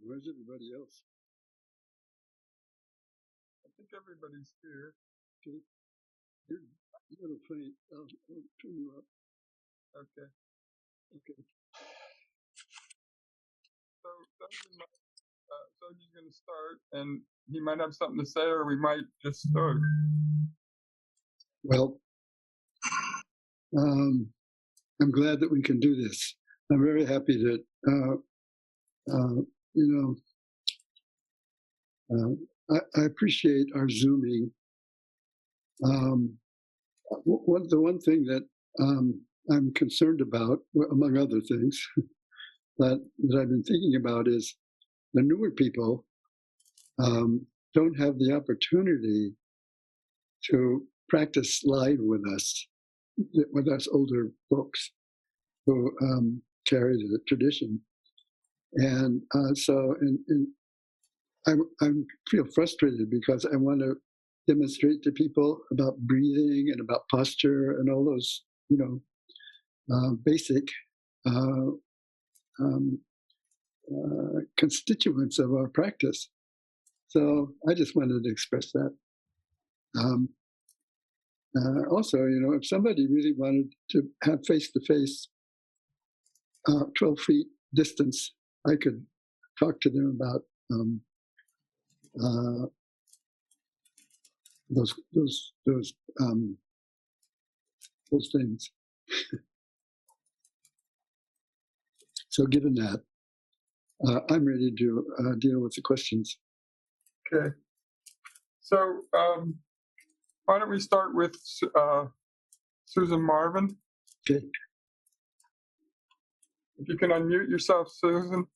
Where's everybody else? I think everybody's here. Okay. You're a little faint. I'll turn you up. Okay. Okay. So Sojun's going to start, and he might have something to say, or we might just start. Well, I'm glad that we can do this. I'm very happy that, I appreciate our Zooming. The one thing that I'm concerned about, among other things, that I've been thinking about is the newer people don't have the opportunity to practice live with us older folks who carry the tradition. And I feel frustrated because I want to demonstrate to people about breathing and about posture and all those, basic constituents of our practice. So I just wanted to express that. Also, if somebody really wanted to have face-to-face 12 feet distance, I could talk to them about those things. So given that, I'm ready to deal with the questions. Okay. So why don't we start with Susan Marvin? Okay. If you can unmute yourself, Susan.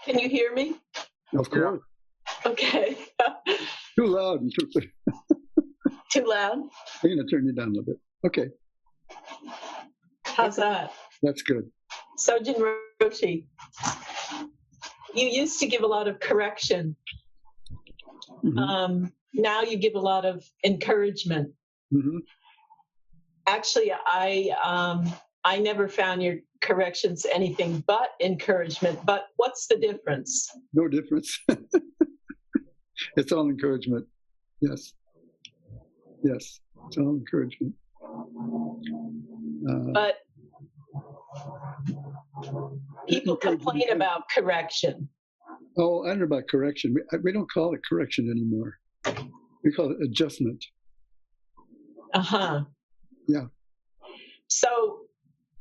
Can you hear me? Of course. Yeah. Okay. Too loud. Too loud? I'm going to turn you down a little bit. Okay. How's that? That's good. Sojun Roshi, you used to give a lot of correction. Mm-hmm. Now you give a lot of encouragement. Mm-hmm. Actually, I never found your corrections anything but encouragement. But what's the difference? No difference. It's all encouragement. Yes. Yes. It's all encouragement. But people complain about correction. Oh, I don't know about correction. We don't call it correction anymore. We call it adjustment. Uh-huh. Yeah. So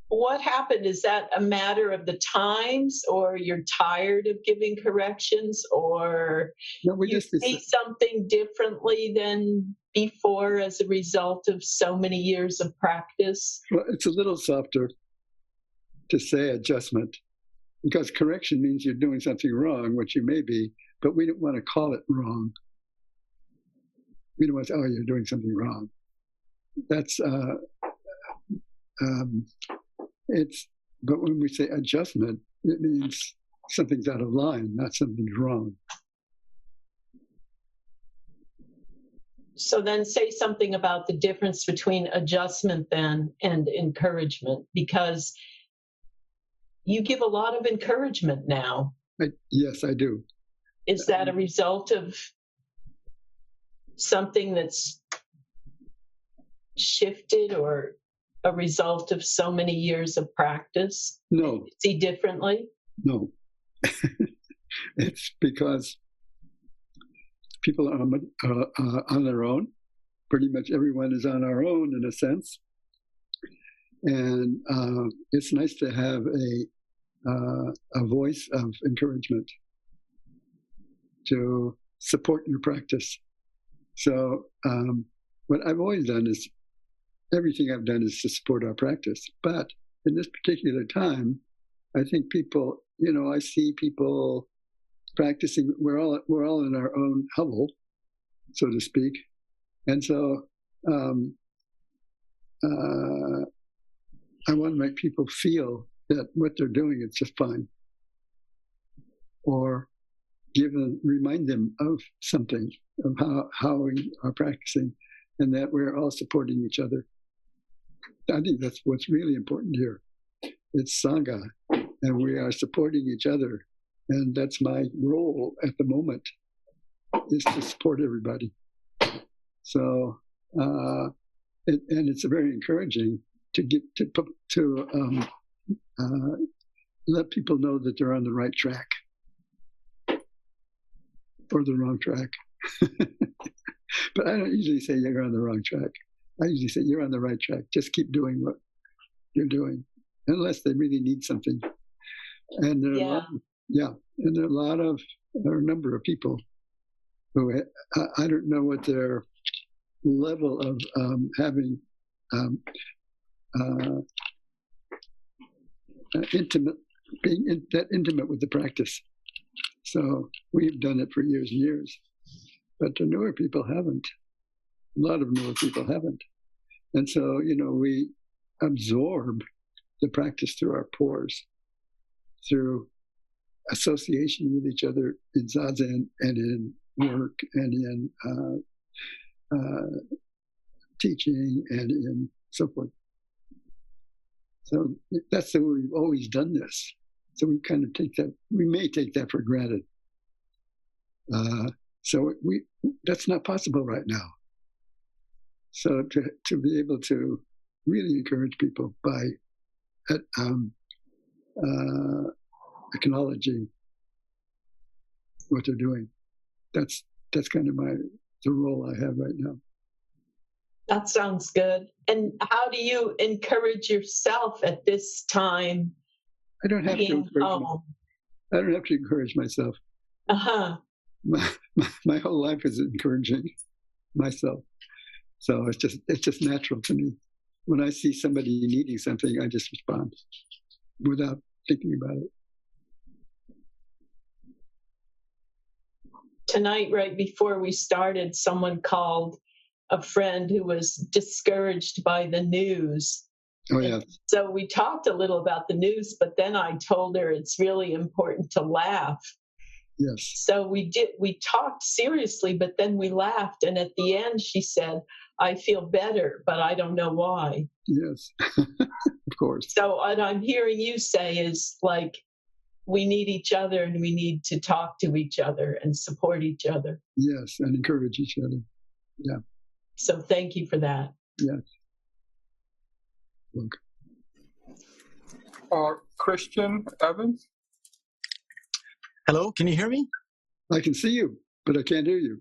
what happened? Is that a matter of the times, or you're tired of giving corrections, or no, you see something differently than before as a result of so many years of practice? Well, it's a little softer to say adjustment, because correction means you're doing something wrong, which you may be, but we don't want to call it wrong. We don't want to say, oh, you're doing something wrong. That's but when we say adjustment, it means something's out of line, not something's wrong. So then say something about the difference between adjustment then and encouragement, because you give a lot of encouragement now. Yes, I do. Is that a result of something that's shifted, or a result of so many years of practice? No. See differently? No. It's because people are on their own. Pretty much everyone is on our own in a sense. And it's nice to have a voice of encouragement to support your practice. So what I've always done is, everything I've done is to support our practice. But in this particular time, I think people, I see people practicing. We're all in our own hovel, so to speak. And so I want to make people feel that what they're doing is just fine, or remind them of something, of how we are practicing, and that we're all supporting each other. I think that's what's really important here. It's Sangha, and we are supporting each other And that's my role at the moment, is to support everybody. So, and it's very encouraging to get to let people know that they're on the right track or the wrong track. But I don't usually say you're on the wrong track. I usually say you're on the right track. Just keep doing what you're doing, unless they really need something. And there are and there are a number of people who I don't know what their level of having being that intimate with the practice. So we've done it for years and years, but the newer people haven't. A lot of newer people haven't. And so, we absorb the practice through our pores, through association with each other in zazen and in work and in teaching and in so forth. So that's the way we've always done this. So we kind of we may take that for granted. So that's not possible right now. So to be able to really encourage people by acknowledging what they're doing, that's kind of the role I have right now. That sounds good. And how do you encourage yourself at this time? I don't have to encourage myself. Uh-huh. My whole life is encouraging myself. So it's just natural to me. When I see somebody needing something, I just respond without thinking about it. Tonight, right before we started, someone called a friend who was discouraged by the news. Oh, yeah. So we talked a little about the news, but then I told her it's really important to laugh. Yes. So we talked seriously, but then we laughed. And at the end, she said, I feel better, but I don't know why. Yes, of course. So what I'm hearing you say is like, we need each other and we need to talk to each other and support each other. Yes, and encourage each other. Yeah. So thank you for that. Yes. Christian Evans? Hello, can you hear me? I can see you, but I can't hear you.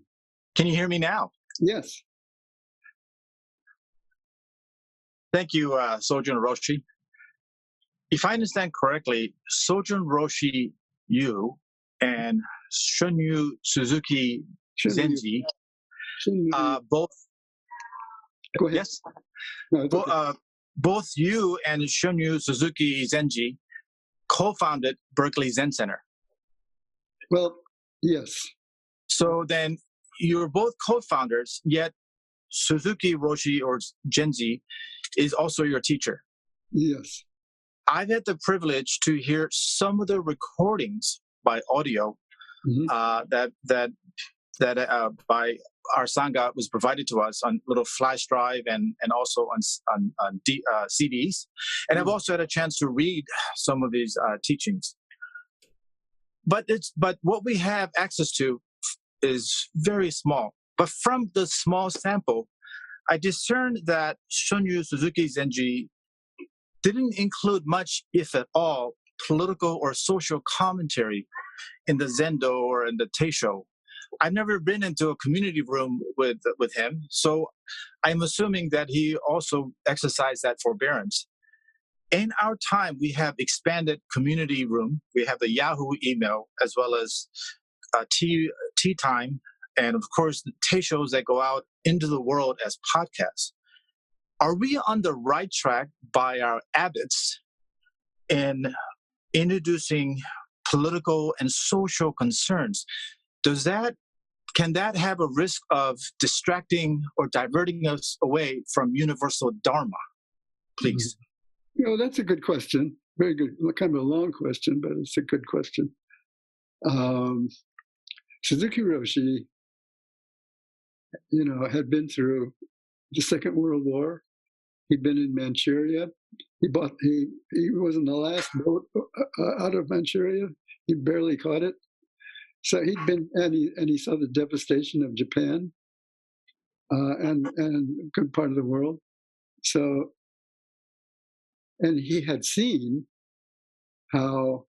Can you hear me now? Yes. Thank you, Sojun Roshi. If I understand correctly, Sojun Roshi Yu and Shunyu Suzuki Zenji, both. Go ahead. Yes. No, it's okay. Both you and Shunyu Suzuki Zenji co-founded Berkeley Zen Center. Well, yes. So then you're both co-founders, yet Suzuki Roshi or Genji is also your teacher. Yes. I've had the privilege to hear some of the recordings by audio that by our Sangha was provided to us on little flash drive and also on CDs. And I've also had a chance to read some of these teachings. But what we have access to is very small. But from the small sample, I discerned that Shunyu Suzuki Zenji didn't include much, if at all, political or social commentary in the Zendo or in the Teisho. I've never been into a community room with him, so I'm assuming that he also exercised that forbearance. In our time, we have expanded community room. We have the Yahoo email as well as tea time, and of course the Teishos that go out into the world as podcasts. Are we on the right track by our abbots in introducing political and social concerns? Can that have a risk of distracting or diverting us away from universal Dharma? Please. That's a good question. Very good. Kind of a long question, but it's a good question. Suzuki Roshi, had been through the Second World War. He'd been in Manchuria. He was in the last boat out of Manchuria. He barely caught it. So he'd been, and he saw the devastation of Japan and a good part of the world. So, and he had seen how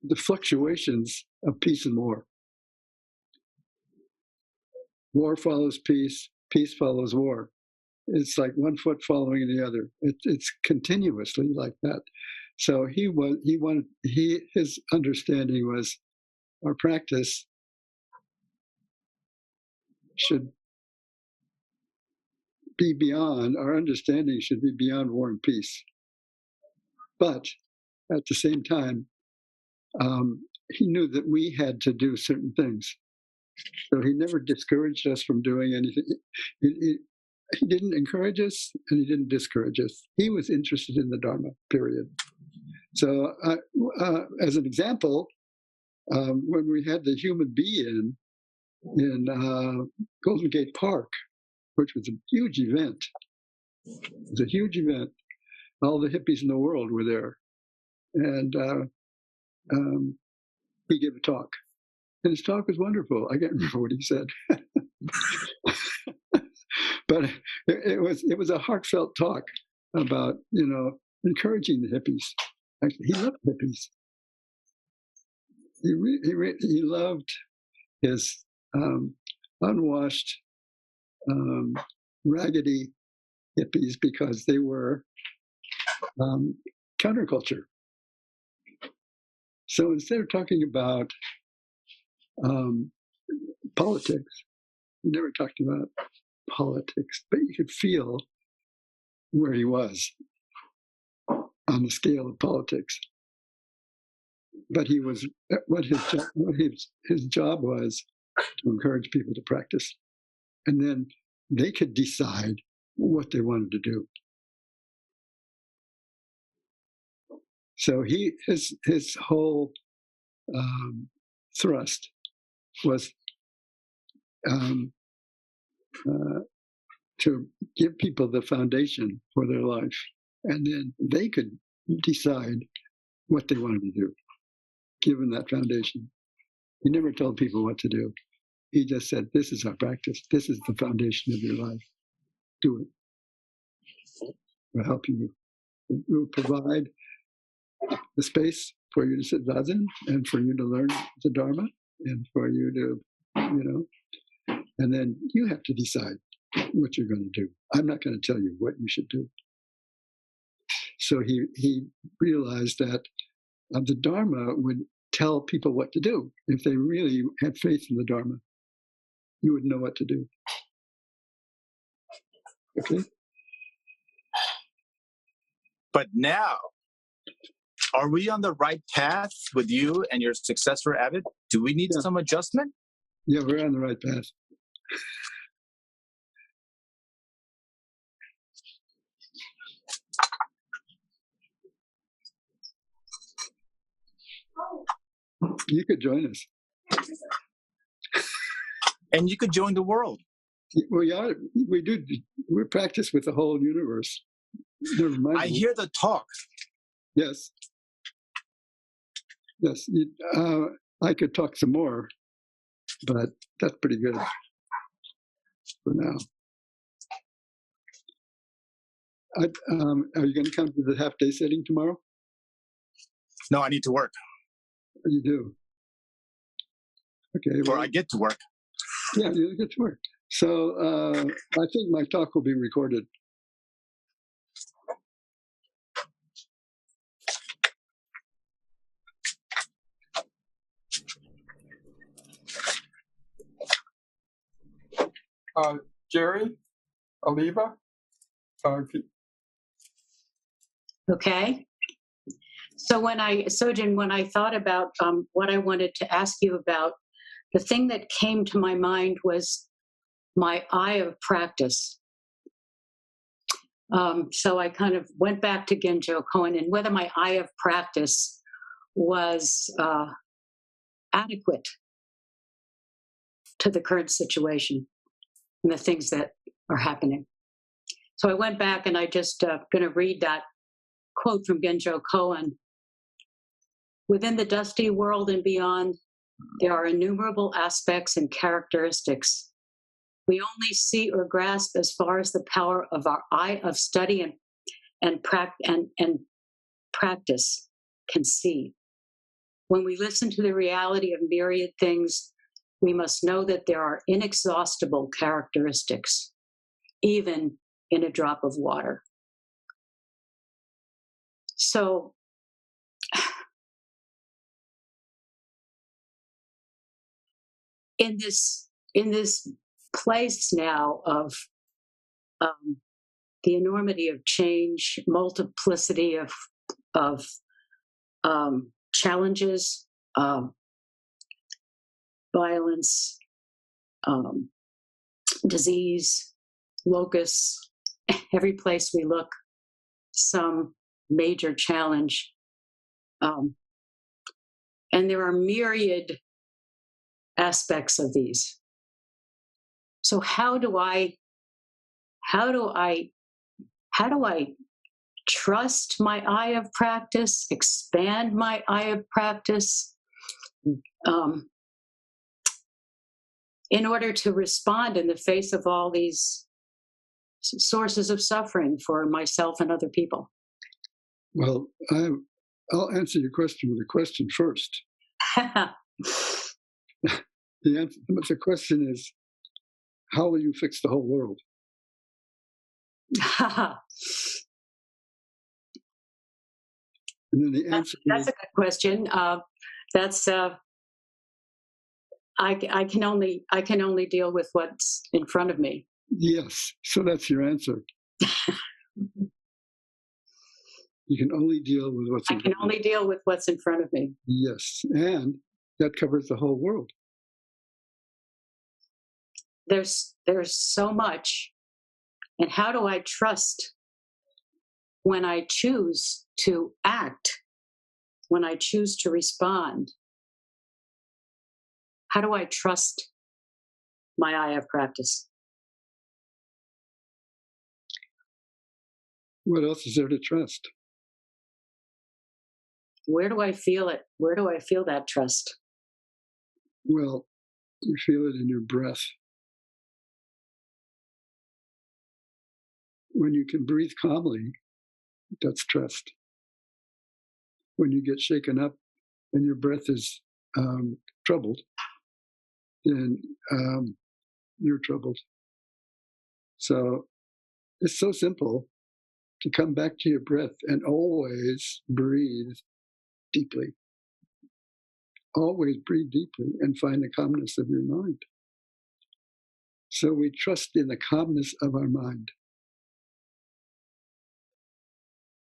the fluctuations of peace and war. War follows peace, peace follows war. It's like one foot following the other. It's continuously like that. So his understanding was our practice should be beyond, our understanding should be beyond war and peace. But at the same time, he knew that we had to do certain things. So he never discouraged us from doing anything. He didn't encourage us and he didn't discourage us. He was interested in the Dharma, period. So as an example, when we had the human bee in Golden Gate Park, which was a huge event. It was a huge event. All the hippies in the world were there. And he gave a talk. And his talk was wonderful. I can't remember what he said. But it was a heartfelt talk about, encouraging the hippies. Actually, he loved hippies. He loved his unwashed, raggedy hippies because they were counterculture. So instead of talking about politics, he never talked about politics, but you could feel where he was on the scale of politics. But he was his job was to encourage people to practice, and then they could decide what they wanted to do. So his whole thrust was to give people the foundation for their life, and then they could decide what they wanted to do, given that foundation. He never told people what to do. He just said, this is our practice. This is the foundation of your life. Do it. We'll help you. We'll provide the space for you to sit zazen and for you to learn the Dharma and for you to, and then you have to decide what you're going to do. I'm not going to tell you what you should do. So he realized that the Dharma would tell people what to do. If they really had faith in the Dharma, you would know what to do. Okay? But now, are we on the right path with you and your successor, Abbott? Do we need some adjustment? Yeah, we're on the right path. You could join us. And you could join the world. We do. We practice with the whole universe. Never mind. I hear the talk. Yes. Yes. I could talk some more, but that's pretty good for now. Are you going to come to the half-day sitting tomorrow? No, I need to work. You do. Okay. Or I get to work. Yeah, you get to work. So I think my talk will be recorded. Jerry, Aliva. Okay. So Sojun, when I thought about what I wanted to ask you about, the thing that came to my mind was my eye of practice. So I kind of went back to Genjo Koan and whether my eye of practice was adequate to the current situation and the things that are happening. So I went back and I just going to read that quote from Genjo Koan: "Within the dusty world and beyond, there are innumerable aspects and characteristics we only see or grasp as far as the power of our eye of study and practice can see. When we listen to the reality of myriad things, we must know that there are inexhaustible characteristics, even in a drop of water." So, in this place now of the enormity of change, multiplicity of challenges, violence, disease, locusts, every place we look, some major challenge. And there are myriad aspects of these. So how do I trust my eye of practice, expand my eye of practice, in order to respond in the face of all these sources of suffering for myself and other people? Well, I'll answer your question with a question first. The question is, how will you fix the whole world? And then the answer That's a good question. I can only deal with what's in front of me. yes. So that's your answer. You can only deal with what's in I can only deal with what's in front of me. Yes, and that covers the whole world. There's so much. And how do I trust when I choose to act, when I choose to respond? How do I trust my eye of practice? What else is there to trust? Where do I feel it? Where do I feel that trust? Well, you feel it in your breath. When you can breathe calmly, that's trust. When you get shaken up and your breath is troubled, then you're troubled. So it's so simple to come back to your breath and always breathe deeply. Always breathe deeply and find the calmness of your mind. So we trust in the calmness of our mind.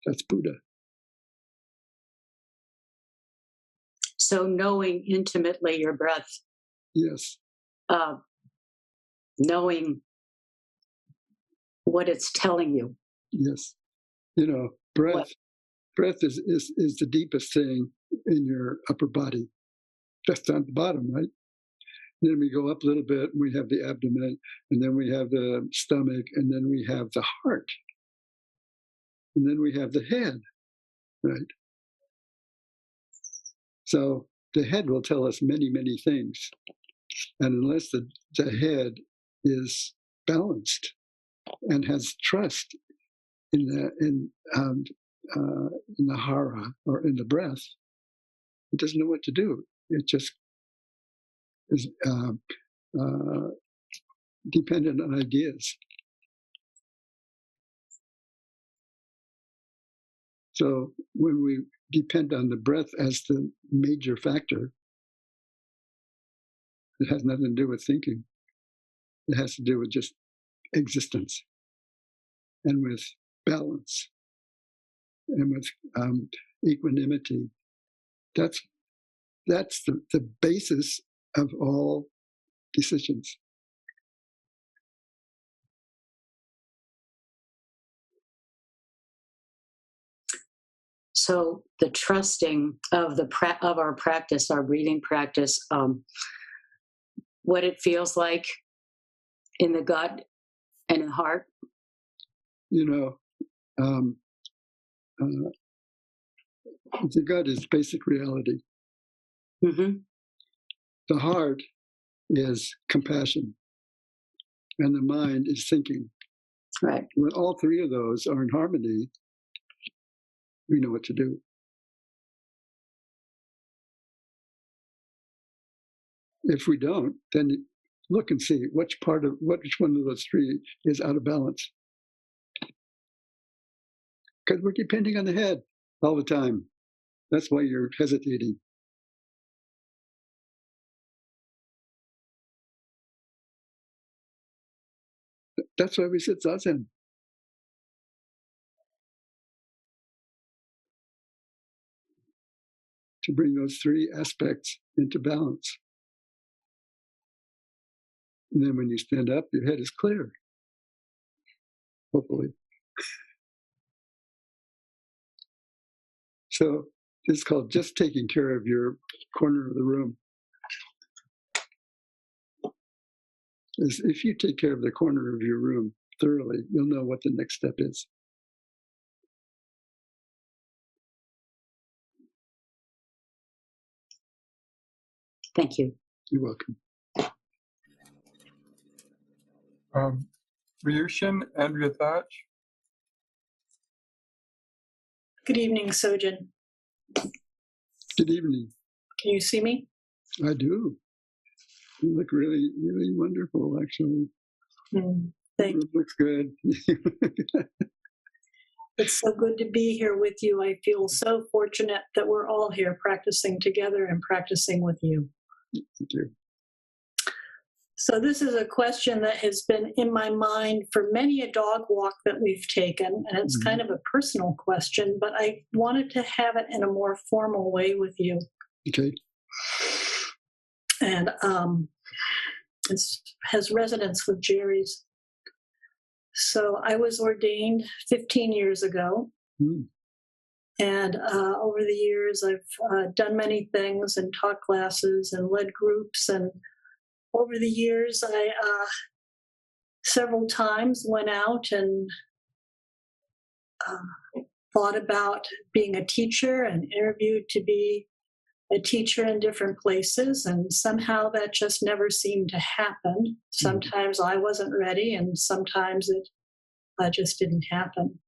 That's Buddha. So knowing intimately your breath. Yes. Knowing what it's telling you. Yes. Breath is the deepest thing in your upper body. Just on the bottom, right? And then we go up a little bit and we have the abdomen, and then we have the stomach, and then we have the heart. And then we have the head, right? So the head will tell us many, many things. And unless the head is balanced and has trust in the hara, or in the breath, it doesn't know what to do. It just is dependent on ideas. So when we depend on the breath as the major factor, it has nothing to do with thinking. It has to do with just existence and with balance and with equanimity. That's the basis of all decisions. So the trusting of our practice, our breathing practice, what it feels like in the gut and in the heart. the gut is basic reality. Mm-hmm. The heart is compassion, and the mind is thinking. Right. When all three of those are in harmony, we know what to do. If we don't, then look and see which one of those three is out of balance. Because we're depending on the head all the time. That's why you're hesitating. That's why we sit zazen. To bring those three aspects into balance. And then when you stand up, your head is clear. Hopefully. So it's called just taking care of your corner of the room. If you take care of the corner of your room thoroughly, you'll know what the next step is. Thank you. You're welcome. Ryushin, Andrea Thatch. Good evening, Sojun. Good evening. Can you see me? I do. You look really, really wonderful, actually. Thank you. It looks good. It's so good to be here with you. I feel so fortunate that we're all here practicing together and practicing with you. Thank you. So this is a question that has been in my mind for many a dog walk that we've taken, and it's kind of a personal question, but I wanted to have it in a more formal way with you. Okay. And it has resonance with Jerry's. So I was ordained 15 years ago. And over the years, I've done many things and taught classes and led groups. And over the years, I several times went out and thought about being a teacher and interviewed to be a teacher in different places. And somehow that just never seemed to happen. Sometimes I wasn't ready, and sometimes it just didn't happen.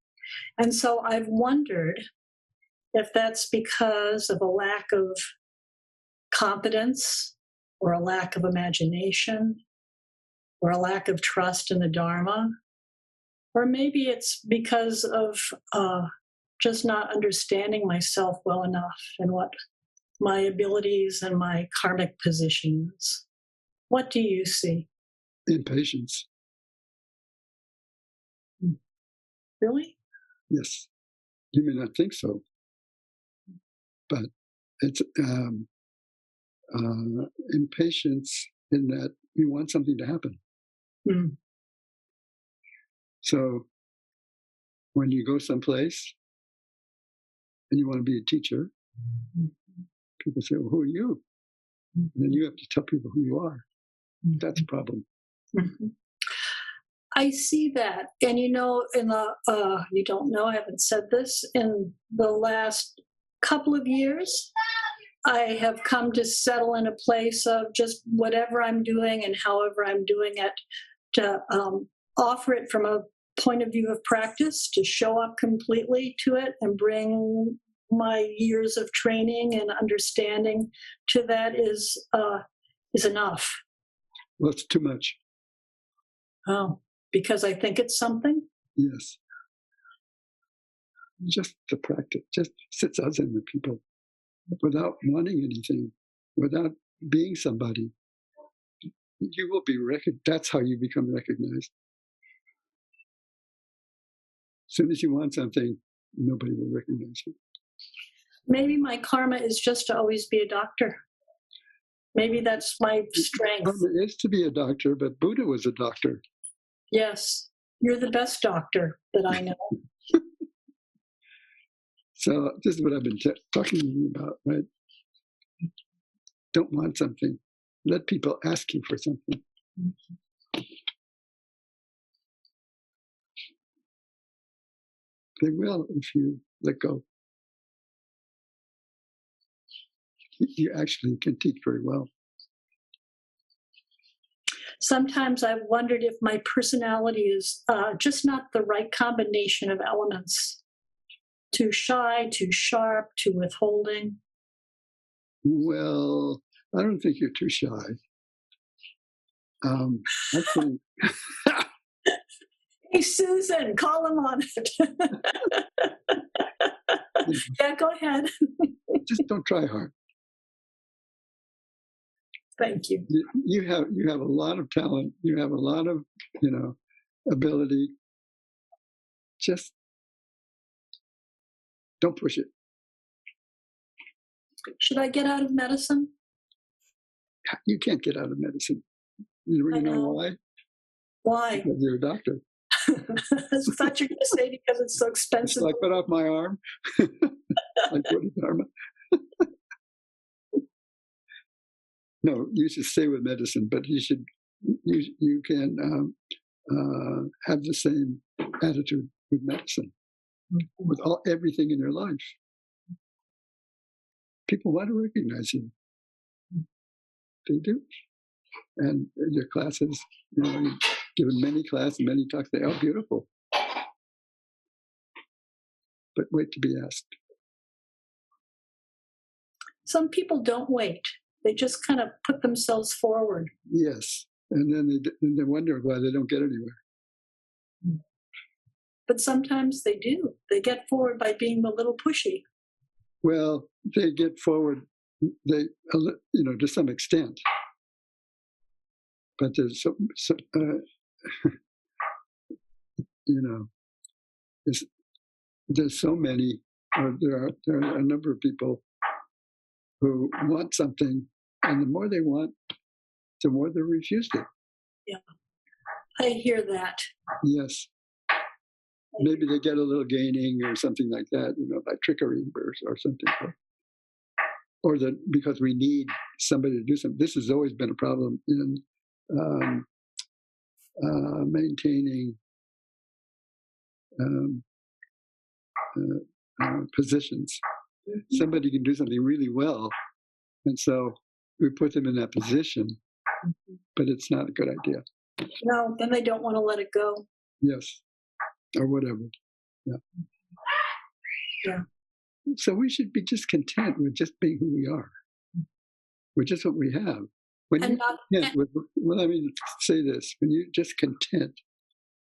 And so I've wondered if that's because of a lack of confidence, or a lack of imagination, or a lack of trust in the Dharma, or maybe it's because of just not understanding myself well enough and what my abilities and my karmic positions. What do you see? Impatience. Really? Yes. You may not think so, but it's impatience in that you want something to happen. So when you go someplace and you want to be a teacher, people say, well, who are you? And then you have to tell people who you are. That's a problem. I see that. And you know, in the, you don't know, I haven't said this, in the last couple of years, I have come to settle in a place of just whatever I'm doing and however I'm doing it, to offer it from a point of view of practice, to show up completely to it and bring my years of training and understanding to that is enough. Well, it's too much. Oh, because I think it's something? Yes. Just the practice, just sit zazen with people without wanting anything, without being somebody. You will be recognized. That's how you become recognized. As soon as you want something, nobody will recognize you. Maybe my karma is just to always be a doctor. Maybe that's my strength. Karma is to be a doctor, but Buddha was a doctor. Yes, you're the best doctor that I know. So this is what I've been talking to you about, right? Don't want something. Let people ask you for something. They will if you let go. You actually can teach very well. Sometimes I've wondered if my personality is just not the right combination of elements. Too shy, too sharp, too withholding. Well, I don't think you're too shy. Actually, Hey, Susan, call him on it. Yeah, go ahead. just don't try hard. Thank you. You have a lot of talent. You have a lot of ability. Just don't push it. Should I get out of medicine? You can't get out of medicine. You really know why? Why? Because you're a doctor. I thought you were going to say because it's so It's expensive. like, cut off my arm. Like what is Dharma? No, you should stay with medicine, but you can have the same attitude with medicine, with everything in your life. People want to recognize you. They do. And your classes, you've given many classes, many talks. They are beautiful. But wait to be asked. Some people don't wait. They just kind of put themselves forward. Yes. And then they wonder why they don't get anywhere. But sometimes they do. They get forward by being a little pushy. Well, they get forward, to some extent. But there's there's so many, or there are a number of people who want something, and the more they want, the more they refuse it. Yeah, I hear that. Yes. Maybe they get a little gaining or something like that, by trickery or something. Or that because we need somebody to do something. This has always been a problem in maintaining positions. Somebody can do something really well, and so we put them in that position, but it's not a good idea. No, then they don't want to let it go. Yes, or whatever. Yeah. Yeah. So we should be just content with just being who we are, with just what we have. When let me say this: when you're just content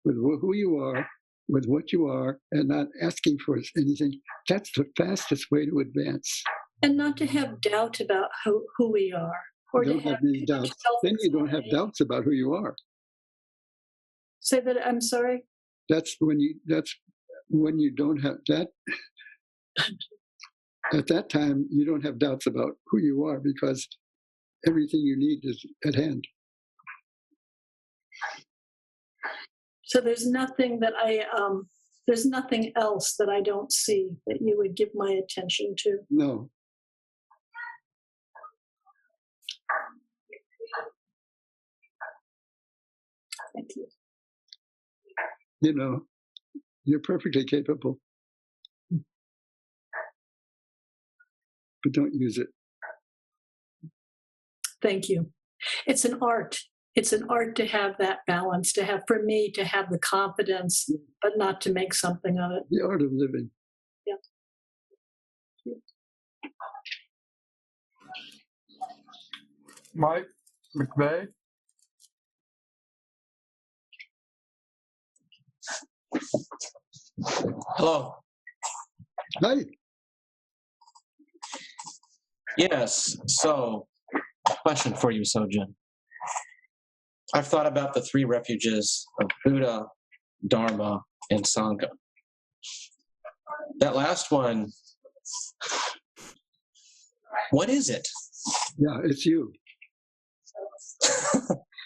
with who you are, with what you are, and not asking for anything, that's the fastest way to advance. And not to have doubt about who we are. Or don't have any doubts. Then you don't have doubts about who you are. Say that, I'm sorry? That's when you don't have that. At that time, you don't have doubts about who you are because everything you need is at hand. So there's nothing that there's nothing else that I don't see that you would give my attention to. No. Thank you. You're perfectly capable. But don't use it. Thank you. It's an art. It's an art to have that balance, for me to have the confidence, but not to make something of it. The art of living. Yeah. Mike McVeigh. Hello. Hi. Yes. So, question for you, Sojun. I've thought about the three refuges of Buddha, Dharma, and Sangha. That last one, what is it? Yeah, it's you.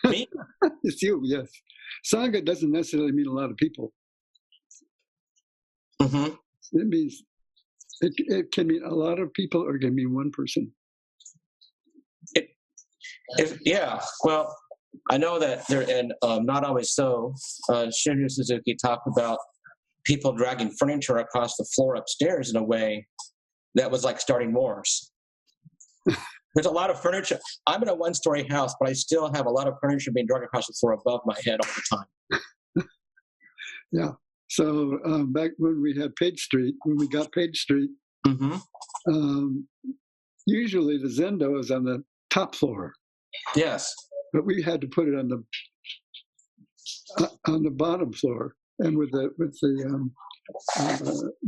Me? It's you, yes. Sangha doesn't necessarily mean a lot of people. Mm-hmm. It means it can mean a lot of people or it can mean one person. Well, I know that there, and Not Always So, Shinryu Suzuki talked about people dragging furniture across the floor upstairs in a way that was like starting wars. There's a lot of furniture. I'm in a one-story house, but I still have a lot of furniture being dragged across the floor above my head all the time. Yeah. So back when we had Page Street, when we got Page Street, usually the Zendo is on the top floor. Yes. But we had to put it on the bottom floor, and with the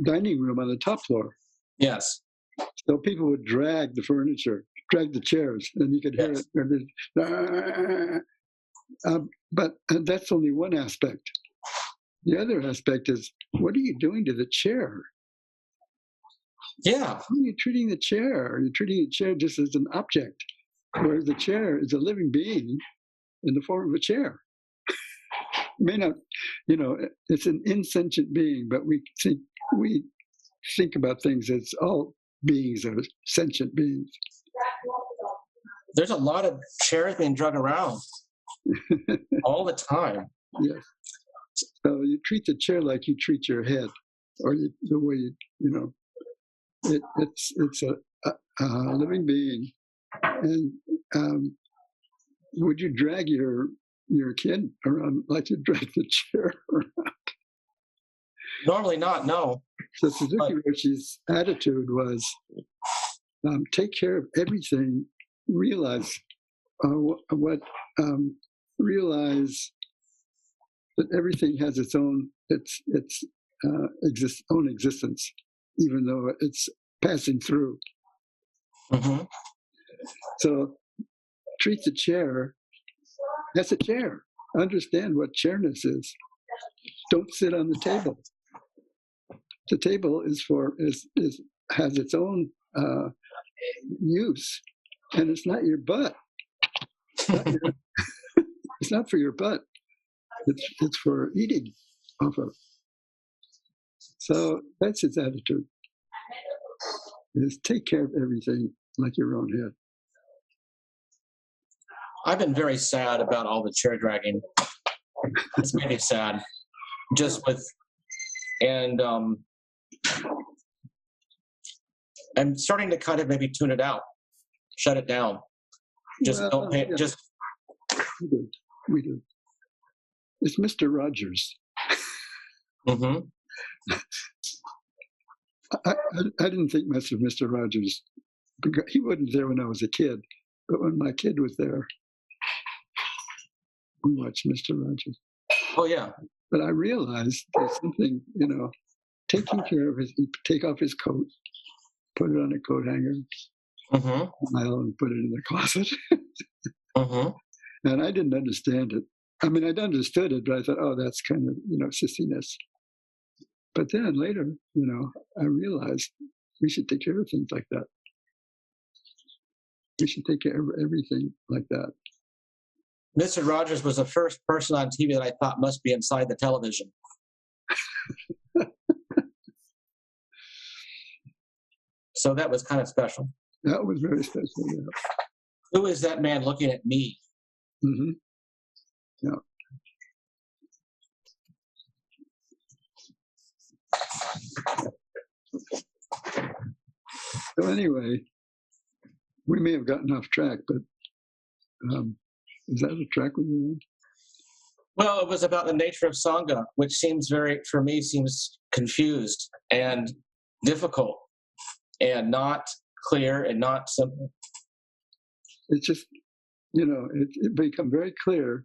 dining room on the top floor. Yes. So people would drag the furniture, drag the chairs, and you could hear it. But that's only one aspect. The other aspect is, what are you doing to the chair? Yeah. How are you treating the chair? Are you treating the chair just as an object, whereas the chair is a living being in the form of a chair? May not, it's an insentient being, but we think about things as all beings are sentient beings. There's a lot of chairs being dragged around all the time. Yes. So you treat the chair like you treat your head, or the way it's a living being. And would you drag your kid around like you drag the chair around? Normally not, no. So Suzuki Roshi's attitude was, take care of everything. Realize realize that everything has its own own existence, even though it's passing through. Mm-hmm. So treat the chair as a chair. Understand what chairness is. Don't sit on the table. The table has its own use, and it's not your butt. It's not for your butt. It's for eating off of. So that's his attitude. Is take care of everything like your own head. I've been very sad about all the chair dragging. It's made me sad. I'm starting to kind of maybe tune it out, shut it down. Don't pay. Yeah. Just we do. It's Mr. Rogers. Mm-hmm. I didn't think much of Mr. Rogers because he wasn't there when I was a kid, but when my kid was there, we watched Mr. Rogers. Oh yeah. But I realized there's something, taking care of take off his coat, put it on a coat hanger, smile, and put it in the closet. And I didn't understand it. I mean, I'd understood it, but I thought, oh, that's kind of, sissiness. But then later, I realized we should take care of things like that. We should take care of everything like that. Mr. Rogers was the first person on TV that I thought must be inside the television. So that was kind of special. That was very special, yeah. Who is that man looking at me? Mm-hmm. Yeah. So anyway, we may have gotten off track, but is that a track we were on? Well, it was about the nature of Sangha, which seems confused and difficult and not clear and not simple. It's just, it become very clear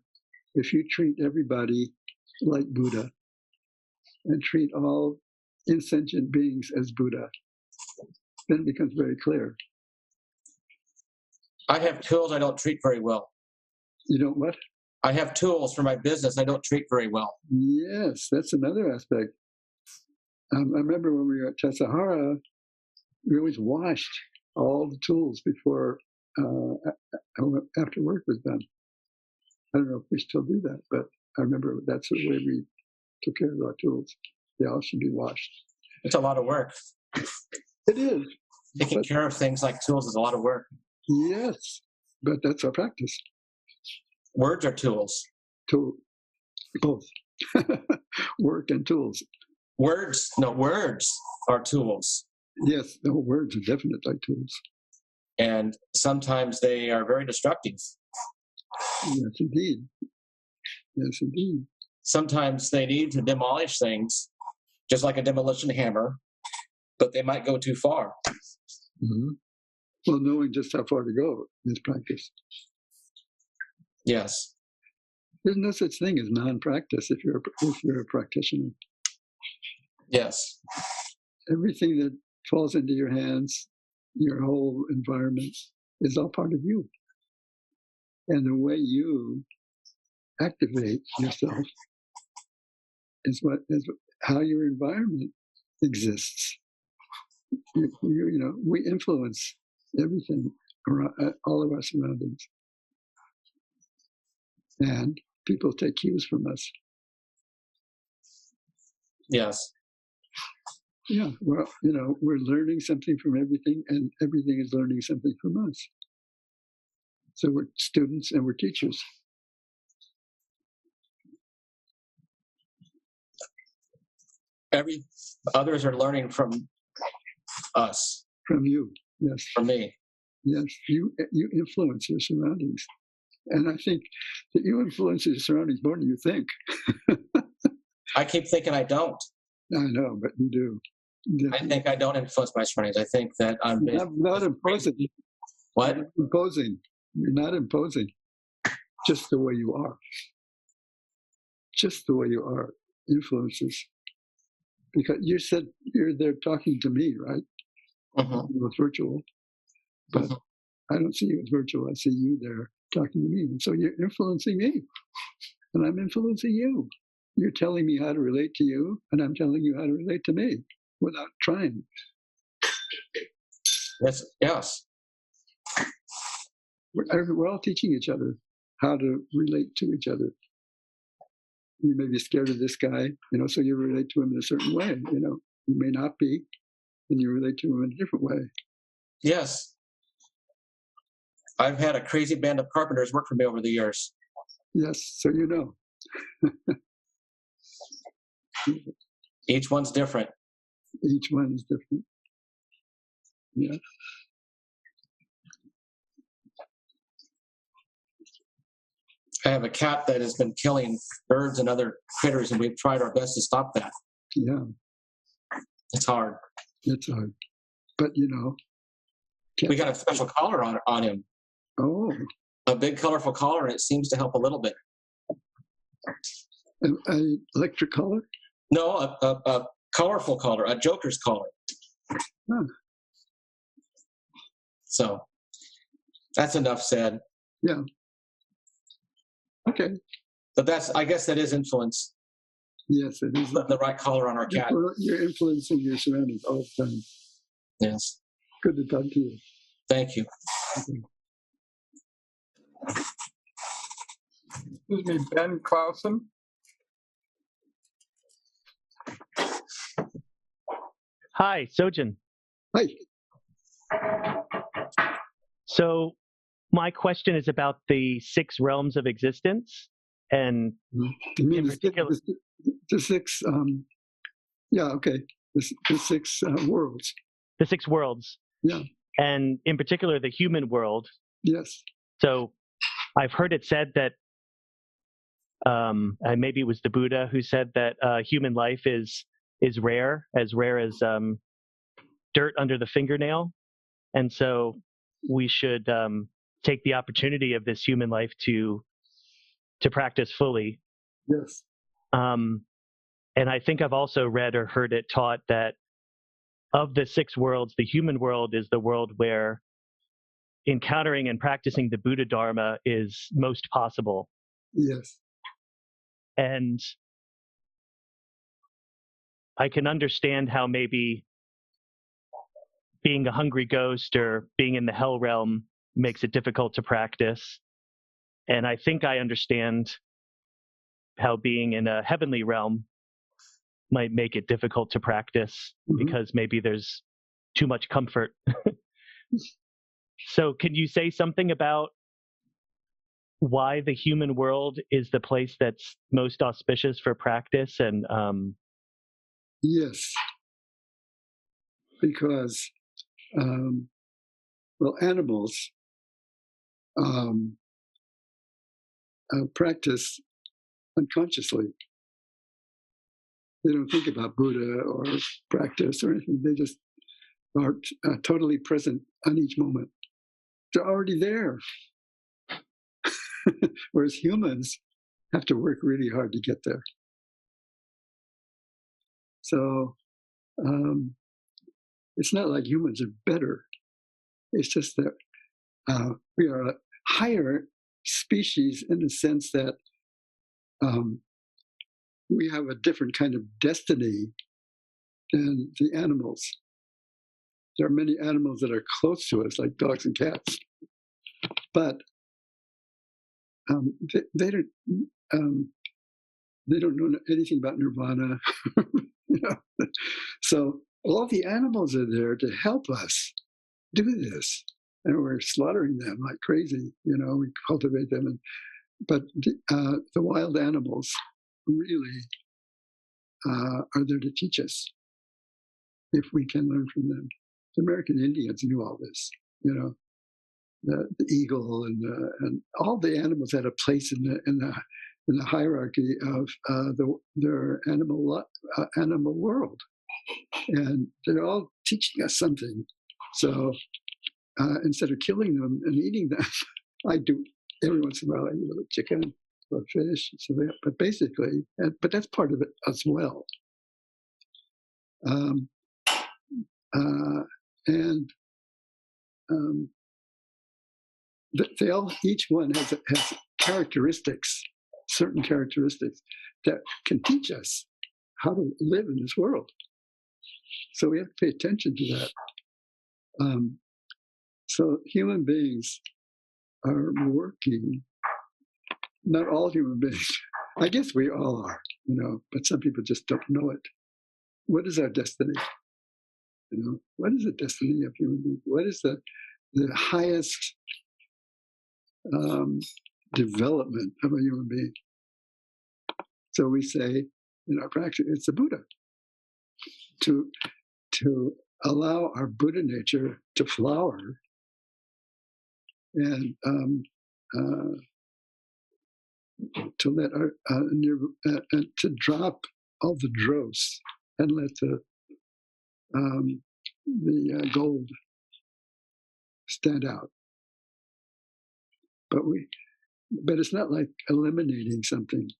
if you treat everybody like Buddha and treat all insentient beings as Buddha, then it becomes very clear. I have tools I don't treat very well. You don't what? I have tools for my business I don't treat very well. Yes, that's another aspect. I remember when we were at Tassajara, we always washed all the tools before, after work was done. I don't know if we still do that, but I remember that's the way we took care of our tools. They all should be washed. It's a lot of work. It is. Taking care of things like tools is a lot of work. Yes, but that's our practice. Words are tools. Both. Work and tools. Words, no, words are tools. Yes, the words are definitely tools. And sometimes they are very destructive. Yes, indeed. Yes, indeed. Sometimes they need to demolish things, just like a demolition hammer, but they might go too far. Mm-hmm. Well, knowing just how far to go is practice. Yes. There's no such thing as non-practice if you're a practitioner. Yes. Everything that falls into your hands, your whole environment, is all part of you. And the way you activate yourself is how your environment exists. We influence everything around, all of our surroundings, and people take cues from us. Yes. Yeah, well, we're learning something from everything, and everything is learning something from us. So we're students and we're teachers. Others are learning from us. From you, yes. From me. Yes, you influence your surroundings. And I think that you influence your surroundings more than you think. I keep thinking I don't. I know, but you do. Definitely. I think I don't influence my surroundings. I think that I'm not imposing. What? You're not imposing. You're not imposing. Just the way you are. Just the way you are influences. Because you said you're there talking to me, right? Mm-hmm. It was virtual. But I don't see you as virtual. I see you there talking to me. And so you're influencing me. And I'm influencing you. You're telling me how to relate to you, and I'm telling you how to relate to me without trying. Yes. We're all teaching each other how to relate to each other. You may be scared of this guy, so you relate to him in a certain way. You may not be, and you relate to him in a different way. Yes. I've had a crazy band of carpenters work for me over the years. Yes, so you know. Each one's different. Each one is different. Yeah. I have a cat that has been killing birds and other critters, and we've tried our best to stop that. Yeah. It's hard. It's hard. But, we got a special collar on him. Oh. A big, colorful collar, and it seems to help a little bit. An electric collar? No, a colorful collar, a joker's collar. Huh. So that's enough said. Yeah. Okay. But I guess that is influence. Yes, it is. The right collar on our cat. You're influencing your surroundings all the time. Yes. Good to talk to you. Thank you. Okay. Excuse me, Ben Clausen. Hi, Sojun. Hi. So my question is about the 6 realms of existence, and You mean the 6? Yeah, okay. The 6 worlds. The 6 worlds. Yeah. And in particular, the human world. Yes. So I've heard it said that, and maybe it was the Buddha who said that human life is rare as dirt under the fingernail. And so we should take the opportunity of this human life to practice fully. Yes. And I think I've also read or heard it taught that of the 6 worlds, the human world is the world where encountering and practicing the Buddha Dharma is most possible. Yes. And I can understand how maybe being a hungry ghost or being in the hell realm makes it difficult to practice. And I think I understand how being in a heavenly realm might make it difficult to practice because maybe there's too much comfort. So can you say something about why the human world is the place that's most auspicious for practice, and Yes, because well, animals practice unconsciously. They don't think about Buddha or practice or anything. They just are totally present on each moment. They're already there. Whereas humans have to work really hard to get there. So it's not like humans are better. It's just that we are a higher species in the sense that we have a different kind of destiny than the animals. There are many animals that are close to us, like dogs and cats, but they don't know anything about nirvana. You know? So all the animals are there to help us do this, and we're slaughtering them like crazy. You know, we cultivate them, but the wild animals really are there to teach us if we can learn from them. The American Indians knew all this, you know, the eagle and all the animals had a place in the hierarchy of their animal world, and they're all teaching us something. So instead of killing them and eating them, I do every once in a while. I eat a chicken or fish, so but basically, but that's part of it as well. They all, each one has characteristics, certain characteristics that can teach us how to live in this world. So we have to pay attention to that. So human beings are working. Not all human beings. I guess we all are, you know, but some people just don't know it. What is our destiny? You know, what is the destiny of human beings? What is the highest development of a human being? So we say in our practice, it's the Buddha. To allow our Buddha nature to flower and to let our to drop all the dross and let the gold stand out. But it's not like eliminating something.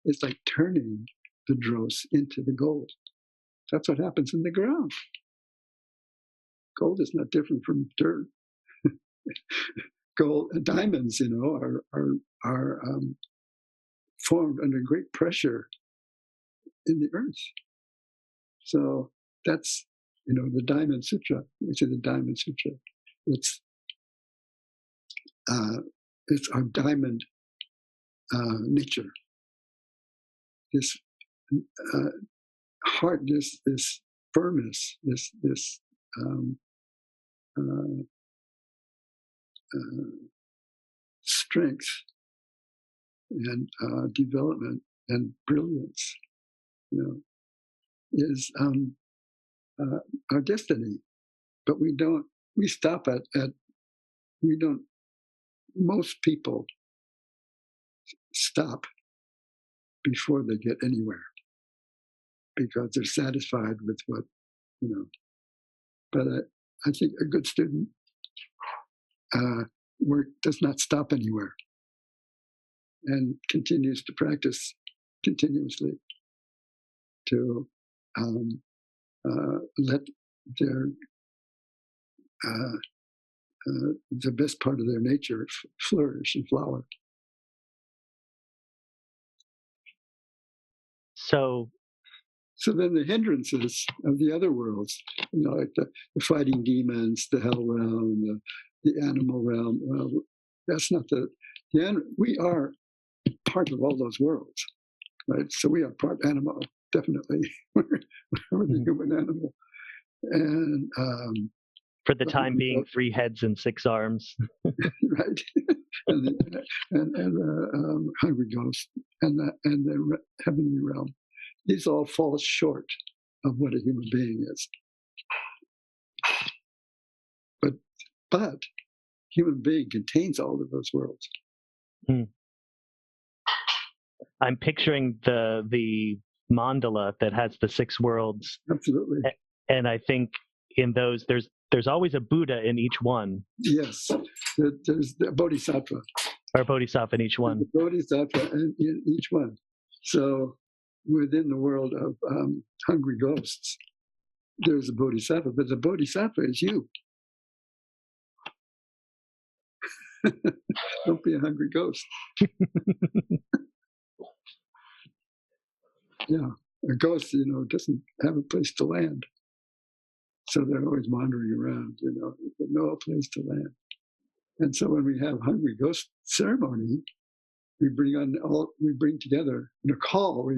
It's like turning the dross into the gold. That's what happens in the ground. Gold is not different from dirt. Gold, diamonds, you know, are formed under great pressure in the earth. So that's, you know, the Diamond Sutra, which is the Diamond Sutra. It's our diamond nature. This hardness, this firmness, this strength and development and brilliance, you know, is our destiny. But we stop at most people stop before they get anywhere because they're satisfied with what, you know. But I think a good student work does not stop anywhere and continues to practice continuously to let their the best part of their nature flourish and flower. So then the hindrances of the other worlds, you know, like the fighting demons, the hell realm, the animal realm. Well, that's not we are part of all those worlds, right? So we are part animal, definitely. We're the human animal, and for the time being, 3 heads and 6 arms. Right, and the hungry ghost and the heavenly realm. these all fall short of what a human being is. But human being contains all of those worlds. I'm picturing the mandala that has the 6 worlds. Absolutely. And I think in those, there's always a Buddha in each one. Yes, there's the bodhisattva. Or bodhisattva in each one. The bodhisattva in each one. So within the world of hungry ghosts, there's a bodhisattva, but the bodhisattva is you. Don't be a hungry ghost. Yeah, a ghost, doesn't have a place to land. So they're always wandering around, with no place to land. And so when we have hungry ghost ceremony, we bring together in a call.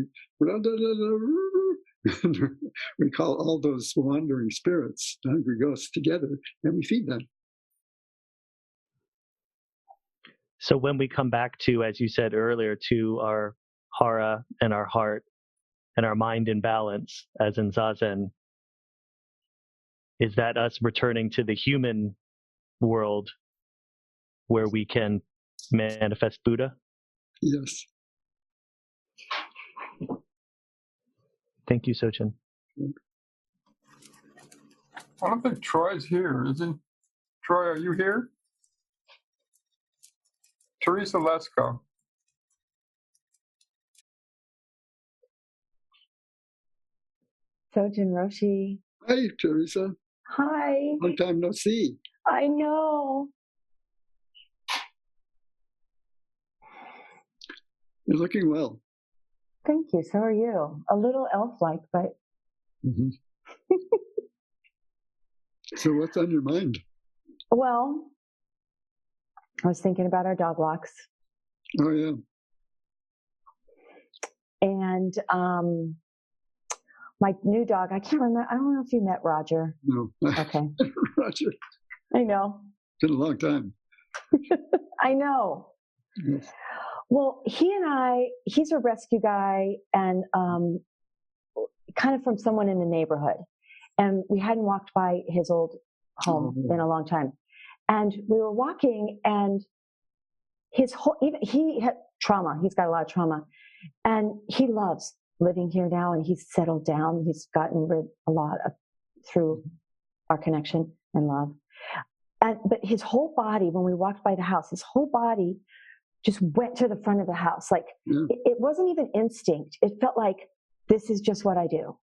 We call all those wandering spirits, hungry ghosts, together, and we feed them. So when we come back to, as you said earlier, to our hara and our heart and our mind in balance, as in Zazen, is that us returning to the human world where we can manifest Buddha? Yes. Thank you, Sojun. I don't think Troy's here, isn't Troy? Are you here? Teresa Lesko. Sojun, Roshi. Hi, Teresa. Hi. Long time no see. I know. You're looking well. Thank you. So are you. A little elf-like, but. Mm-hmm. So what's on your mind? Well, I was thinking about our dog walks. Oh, yeah. And my new dog, I can't remember. I don't know if you met Roger. No. Okay. Roger. I know. Been a long time. I know. Yes. Well, he's a rescue guy and kind of from someone in the neighborhood. And we hadn't walked by his old home in a long time. And we were walking and he had trauma. He's got a lot of trauma. And he loves living here now, and he's settled down. He's gotten rid a lot through our connection and love. But his whole body, when we walked by the house, his whole body just went to the front of the house. Like it wasn't even instinct. It felt like, this is just what I do.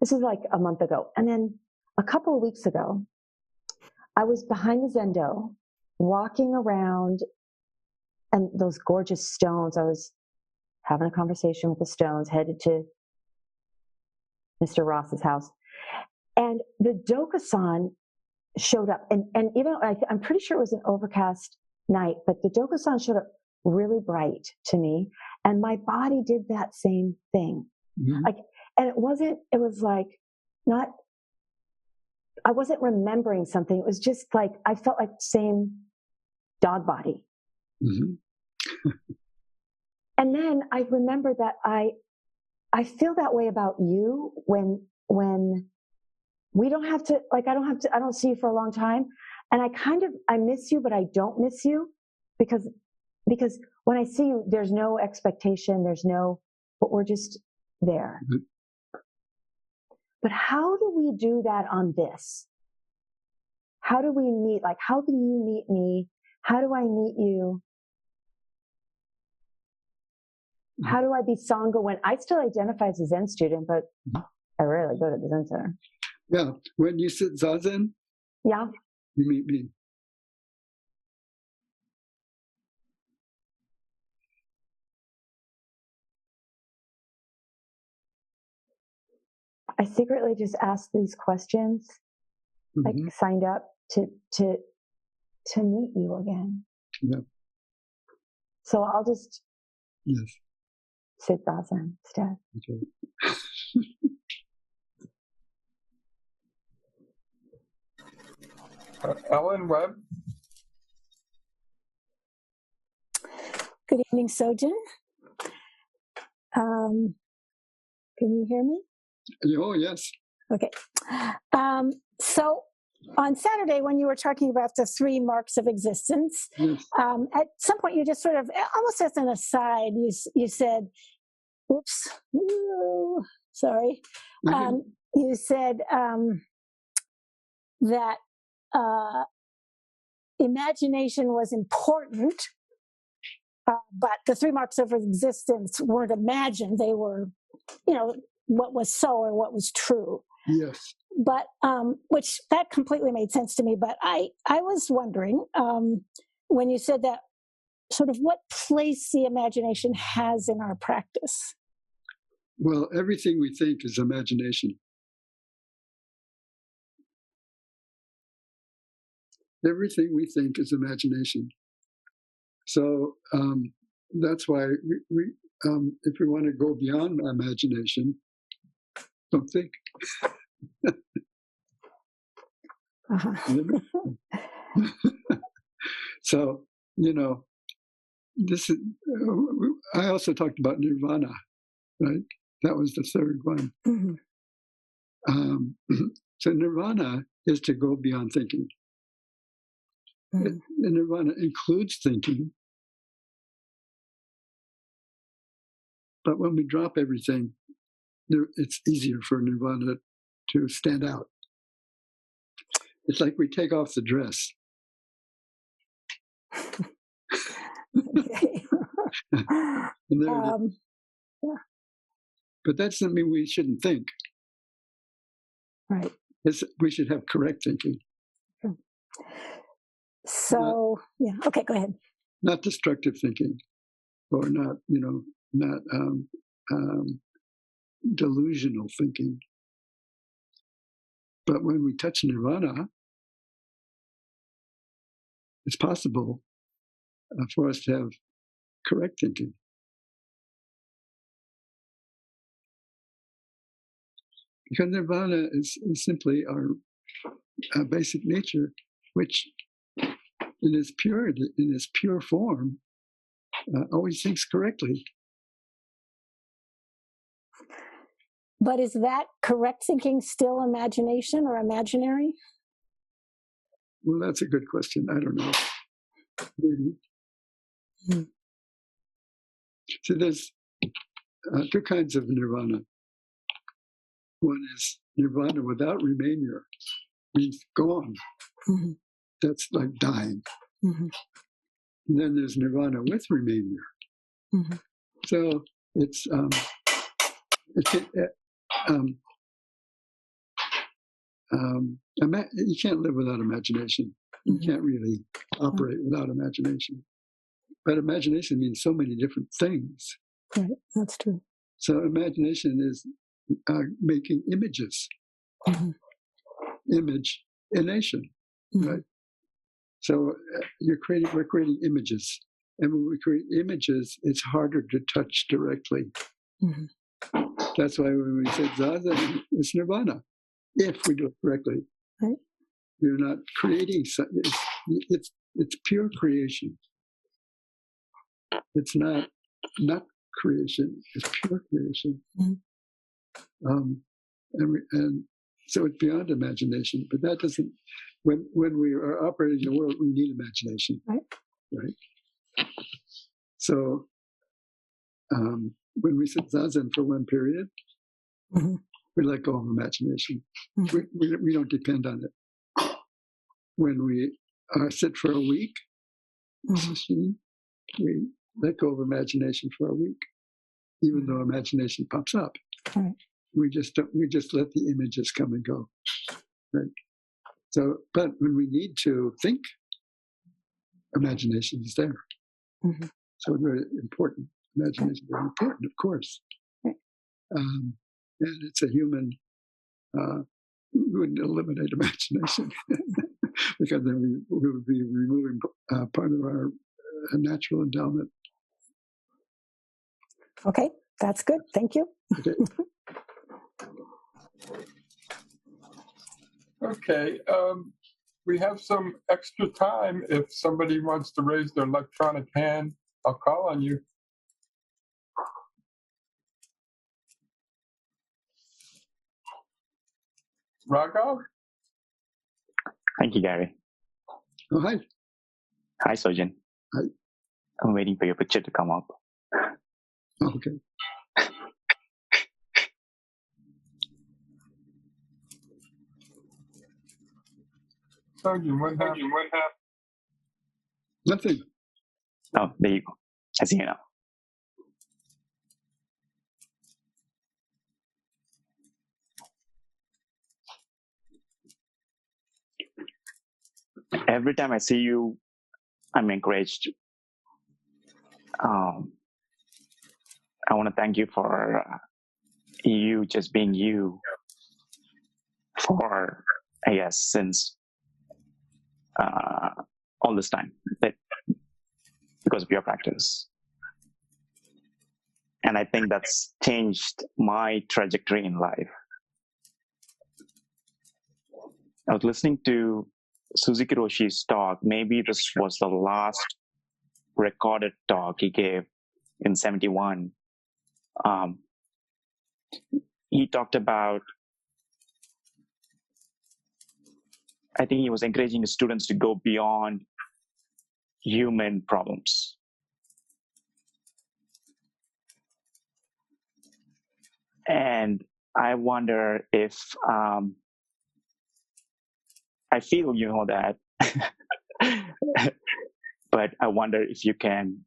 This was like a month ago. And then a couple of weeks ago, I was behind the Zendo, walking around, and those gorgeous stones. I was having a conversation with the stones, headed to Mr. Ross's house. And the Dokusan showed up. And even I'm pretty sure it was an overcast night, but the Dokusan showed up really bright to me. And my body did that same thing. Mm-hmm. And it was like I wasn't remembering something. It was just like, I felt like the same dog body. Mm-hmm. And then I remember that I feel that way about you when we don't have to, I don't see you for a long time. And I miss you, but I don't miss you because when I see you, there's no expectation, but we're just there. Mm-hmm. But how do we do that on this? How do we meet? How do you meet me? How do I meet you? How do I be Sangha when I still identify as a Zen student, but I rarely go to the Zen center? Yeah. When you sit Zazen, yeah, you meet me. I secretly just asked these questions, mm-hmm. Signed up to meet you again. Yeah. So I'll just sit Zazen instead. Okay. Ellen Webb. Good evening, Sojun. Can you hear me? Oh, yes. Okay. So on Saturday, when you were talking about the 3 marks of existence, Yes. at some point you just sort of, almost as an aside, you said, oops, sorry. You said that imagination was important, but the 3 marks of existence weren't imagined. They were, what was so or what was true. Yes. But which that completely made sense to me. But I was wondering, when you said that, sort of what place the imagination has in our practice. Well, everything we think is imagination. Everything we think is imagination. So that's why we if we want to go beyond imagination, don't think. So, this is. I also talked about nirvana, right? That was the third one. Mm-hmm. So nirvana is to go beyond thinking. Mm-hmm. And nirvana includes thinking. But when we drop everything, it's easier for nirvana to stand out. It's like we take off the dress. Okay. Yeah. But that doesn't mean we shouldn't think. Right. We should have correct thinking. So, yeah. Okay, go ahead. Not destructive thinking, or not, not delusional thinking. But when we touch nirvana, it's possible for us to have correct thinking. Because nirvana is simply our basic nature, which in its pure form, always thinks correctly. But is that correct thinking still imagination or imaginary? Well, that's a good question. I don't know. Maybe. Hmm. So there's 2 kinds of nirvana. One is nirvana without remainder, means gone. Mm-hmm. That's like dying. Mm-hmm. And then there's nirvana with remainder. Mm-hmm. So it's you can't live without imagination. You mm-hmm. can't really operate without imagination. But imagination means so many different things. Right, that's true. So imagination is making images, mm-hmm. Imagination, mm-hmm. right? So we're creating images. And when we create images, it's harder to touch directly. Mm-hmm. That's why when we say zazen, it's nirvana, if we do it correctly. Right. You're not creating something. It's pure creation. It's not creation. It's pure creation. Mm-hmm. And so it's beyond imagination. But that doesn't. When we are operating in the world, we need imagination. Right. So when we sit zazen for one period, mm-hmm. we let go of imagination. Mm-hmm. We don't depend on it. When we sit for a week, mm-hmm. we let go of imagination for a week, even though imagination pops up. Right. We just let the images come and go. Right. So, but when we need to think, imagination is there. Mm-hmm. So very important. Imagination is very important, of course. Right. And it's a human. We wouldn't eliminate imagination because then we would be removing part of our natural endowment. Okay, that's good. Thank you. Okay. Okay. We have some extra time. If somebody wants to raise their electronic hand, I'll call on you. Raghav? Thank you, Gary. Oh, hi. Hi, Sojun. Hi. I'm waiting for your picture to come up. Okay. Sojun, what happened? Nothing. Oh, there you go. I see you now. Every time I see you, I'm encouraged. I want to thank you for you just being you for, I guess, since all this time, because of your practice. And I think that's changed my trajectory in life. I was listening to Suzuki Roshi's talk. Maybe this was the last recorded talk he gave in 71. He talked about, I think he was encouraging his students to go beyond human problems. And I wonder if, I feel you know that, but I wonder if you can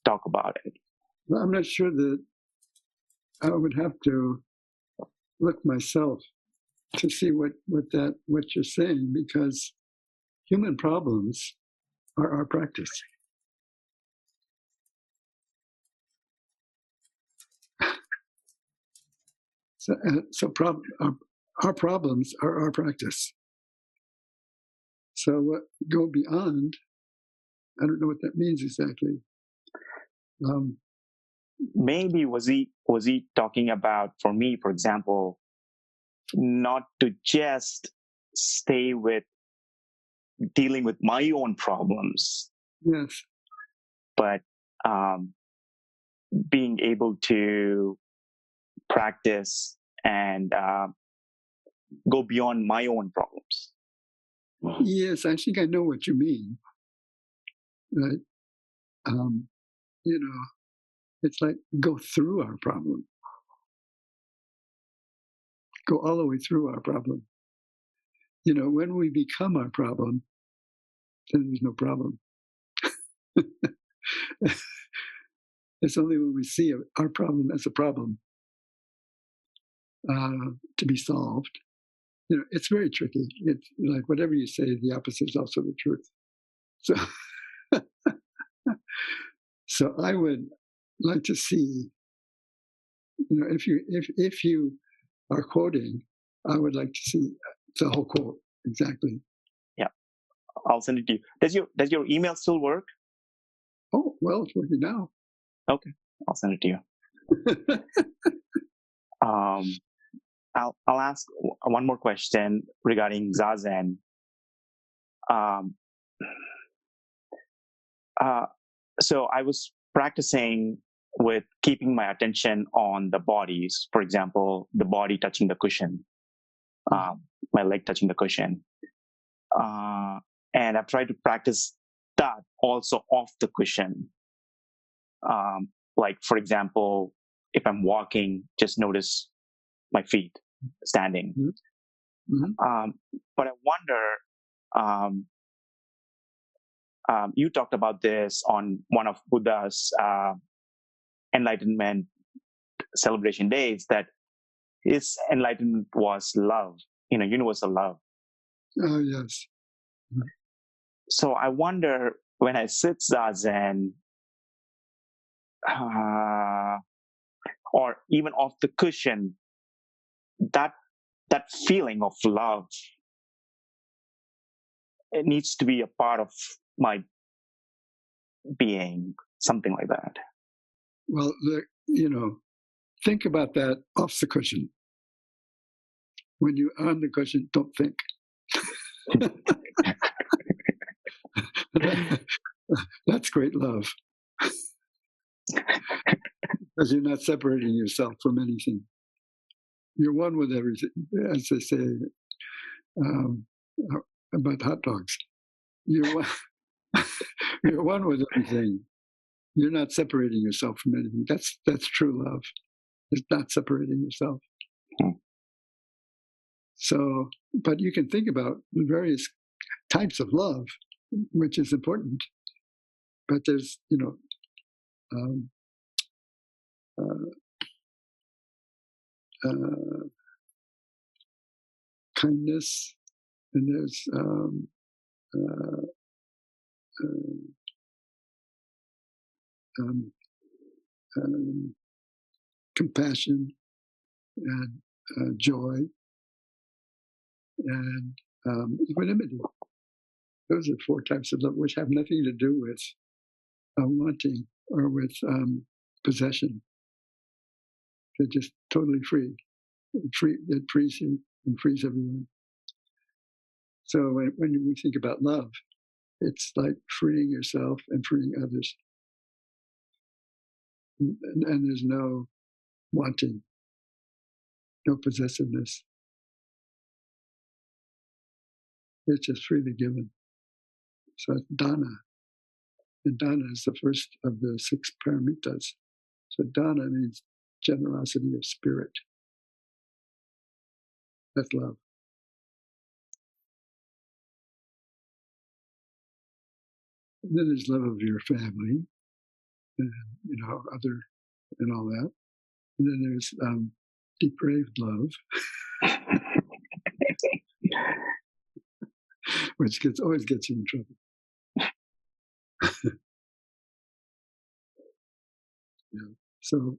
talk about it. Well, I'm not sure that I would have to look myself to see what you're saying, because human problems are our practice. Our problems are our practice. So what go beyond, I don't know what that means exactly. Maybe was he talking about, for me, for example, not to just stay with dealing with my own problems. Yes. But being able to practice and go beyond my own problems. Yes, I think I know what you mean. Right? It's like go through our problem. Go all the way through our problem. When we become our problem, then there's no problem. It's only when we see our problem as a problem to be solved. It's very tricky. It's like whatever you say, the opposite is also the truth. So, so I would like to see, if you are quoting, I would like to see the whole quote exactly. Yeah, I'll send it to you. Does your email still work? Oh, well, it's working now. Okay, I'll send it to you. I'll ask one more question regarding Zazen. So I was practicing with keeping my attention on the bodies. For example, the body touching the cushion, my leg touching the cushion. And I've tried to practice that also off the cushion. Like, for example, if I'm walking, just notice my feet standing. Mm-hmm. But I wonder, you talked about this on one of Buddha's enlightenment celebration days, that his enlightenment was love, universal love. Oh, yes. Mm-hmm. So I wonder, when I sit Zazen, or even off the cushion, that feeling of love, it needs to be a part of my being, something like that. Well, think about that off the cushion. When you're on the cushion, don't think. That's great love. Because you're not separating yourself from anything. You're one with everything, as they say about hot dogs. You're one, you're one with everything. You're not separating yourself from anything. That's true love. It's not separating yourself. So, but you can think about the various types of love, which is important. But there's, kindness, and there's compassion and joy and equanimity. Those are 4 types of love, which have nothing to do with wanting or with possession. They're just totally free. It frees you and frees everyone. So when we think about love, it's like freeing yourself and freeing others. And there's no wanting, no possessiveness. It's just freely given. So it's dana. And dana is the first of the 6 paramitas. So dana means generosity of spirit. That's love. And then there's love of your family, and other, and all that. And then there's depraved love, which always gets you in trouble. So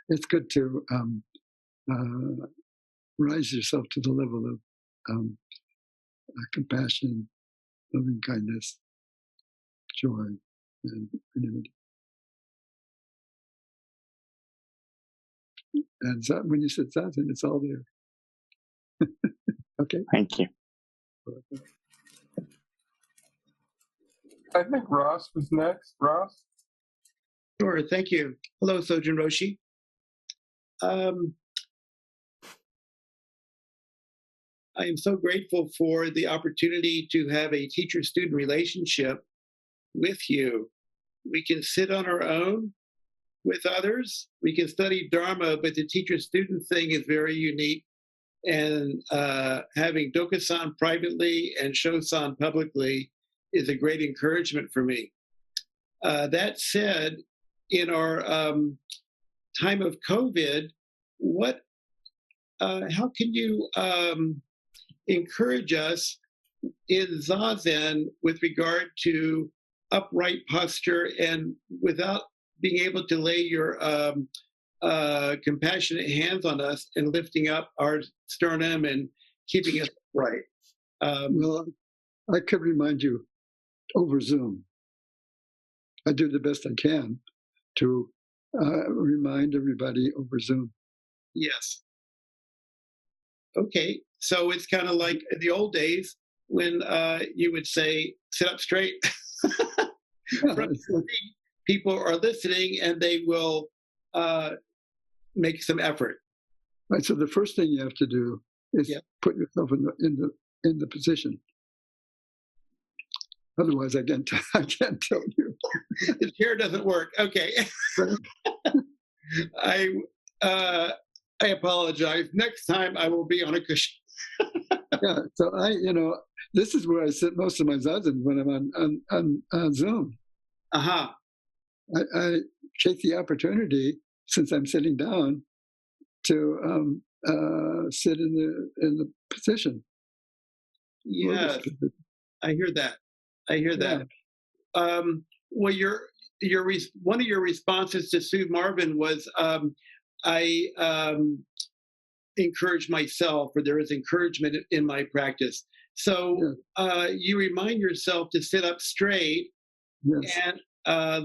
it's good to rise yourself to the level of compassion, loving kindness, joy, and equanimity. And when you said zazen, it's all there. Okay. Thank you. I think Ross was next. Ross? Sure, thank you. Hello, Sojun Roshi. I am so grateful for the opportunity to have a teacher-student relationship with you. We can sit on our own with others. We can study Dharma, but the teacher-student thing is very unique. And having Dokusan privately and Shosan publicly is a great encouragement for me. That said, in our time of COVID, how can you encourage us in Zazen with regard to upright posture and without being able to lay your compassionate hands on us and lifting up our sternum and keeping us upright? Well, I could remind you over Zoom. I do the best I can to remind everybody over Zoom. Yes. Okay, so it's kind of like in the old days when you would say, sit up straight. People are listening and they will make some effort. Right, so the first thing you have to do is put yourself in the position. Otherwise, I can't tell you. The chair doesn't work. Okay. I apologize. Next time I will be on a cushion. Yeah. So this is where I sit most of my zazen when I'm on Zoom. Uh-huh. I take the opportunity, since I'm sitting down, to sit in the position. Yes, I hear that. That. Well, one of your responses to Sue Marvin was, I encourage myself, or there is encouragement in my practice. So you remind yourself to sit up straight and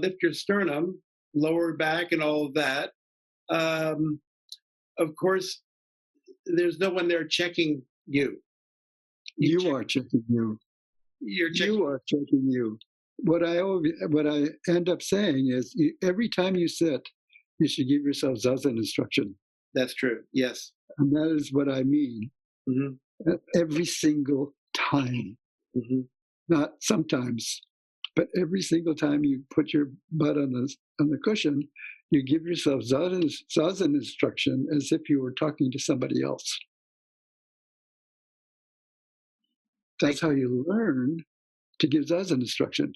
lift your sternum, lower back, and all of that. Of course, there's no one there checking you. You are checking you. You are checking you. What I end up saying is, every time you sit, you should give yourself zazen instruction. That's true. Yes. And that is what I mean. Mm-hmm. Every single time. Mm-hmm. Not sometimes, but every single time you put your butt on the cushion, you give yourself zazen instruction as if you were talking to somebody else. That's how you learn to give zazen instruction.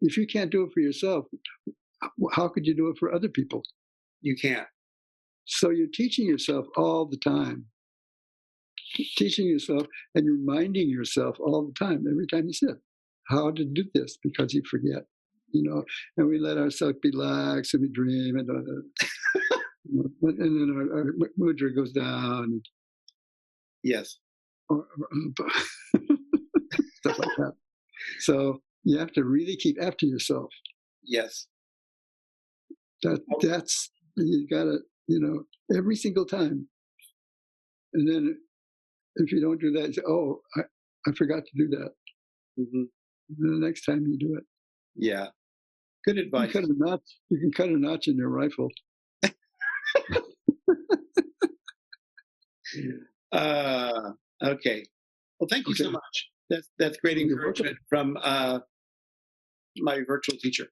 If you can't do it for yourself, how could you do it for other people? You can't. So you're teaching yourself all the time. Teaching yourself and reminding yourself all the time, every time you sit, how to do this, because you forget, and we let ourselves relax and we dream, and then our mudra goes down. Yes. Stuff like that. So you have to really keep after yourself. Yes. That's, you gotta, every single time. And then if you don't do that, you say, oh, I forgot to do that. Mm-hmm. The next time you do it. Yeah. Good advice. You can cut a notch in your rifle. Okay. Well, thank you so much. That's great encouragement from my virtual teacher.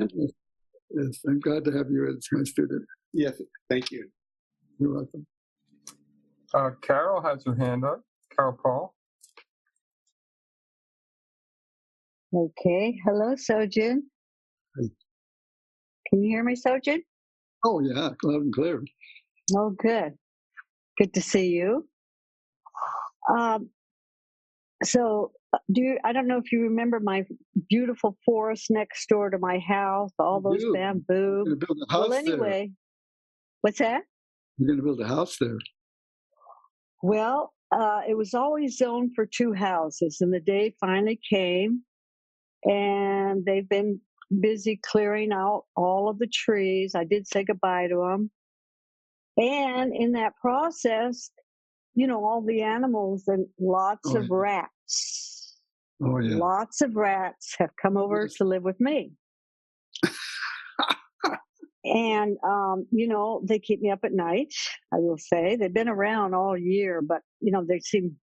Yes, I'm glad to have you as my student. Yes, thank you. You're welcome. Carol has her hand up. Carol Paul. Okay. Hello, Sojun. Hey. Can you hear me, Sojun? Oh, yeah, loud and clear. Oh, good. Good to see you. So, I don't know if you remember my beautiful forest next door to my house, all those bamboo. You're going to build a house anyway, there. What's that? You're going to build a house there. Well, it was always zoned for 2 houses, and the day finally came, and they've been busy clearing out all of the trees. I did say goodbye to them. And in that process, all the animals and lots of rats. Oh, yeah. Lots of rats have come over to live with me. And, they keep me up at night, I will say. They've been around all year, but, they seem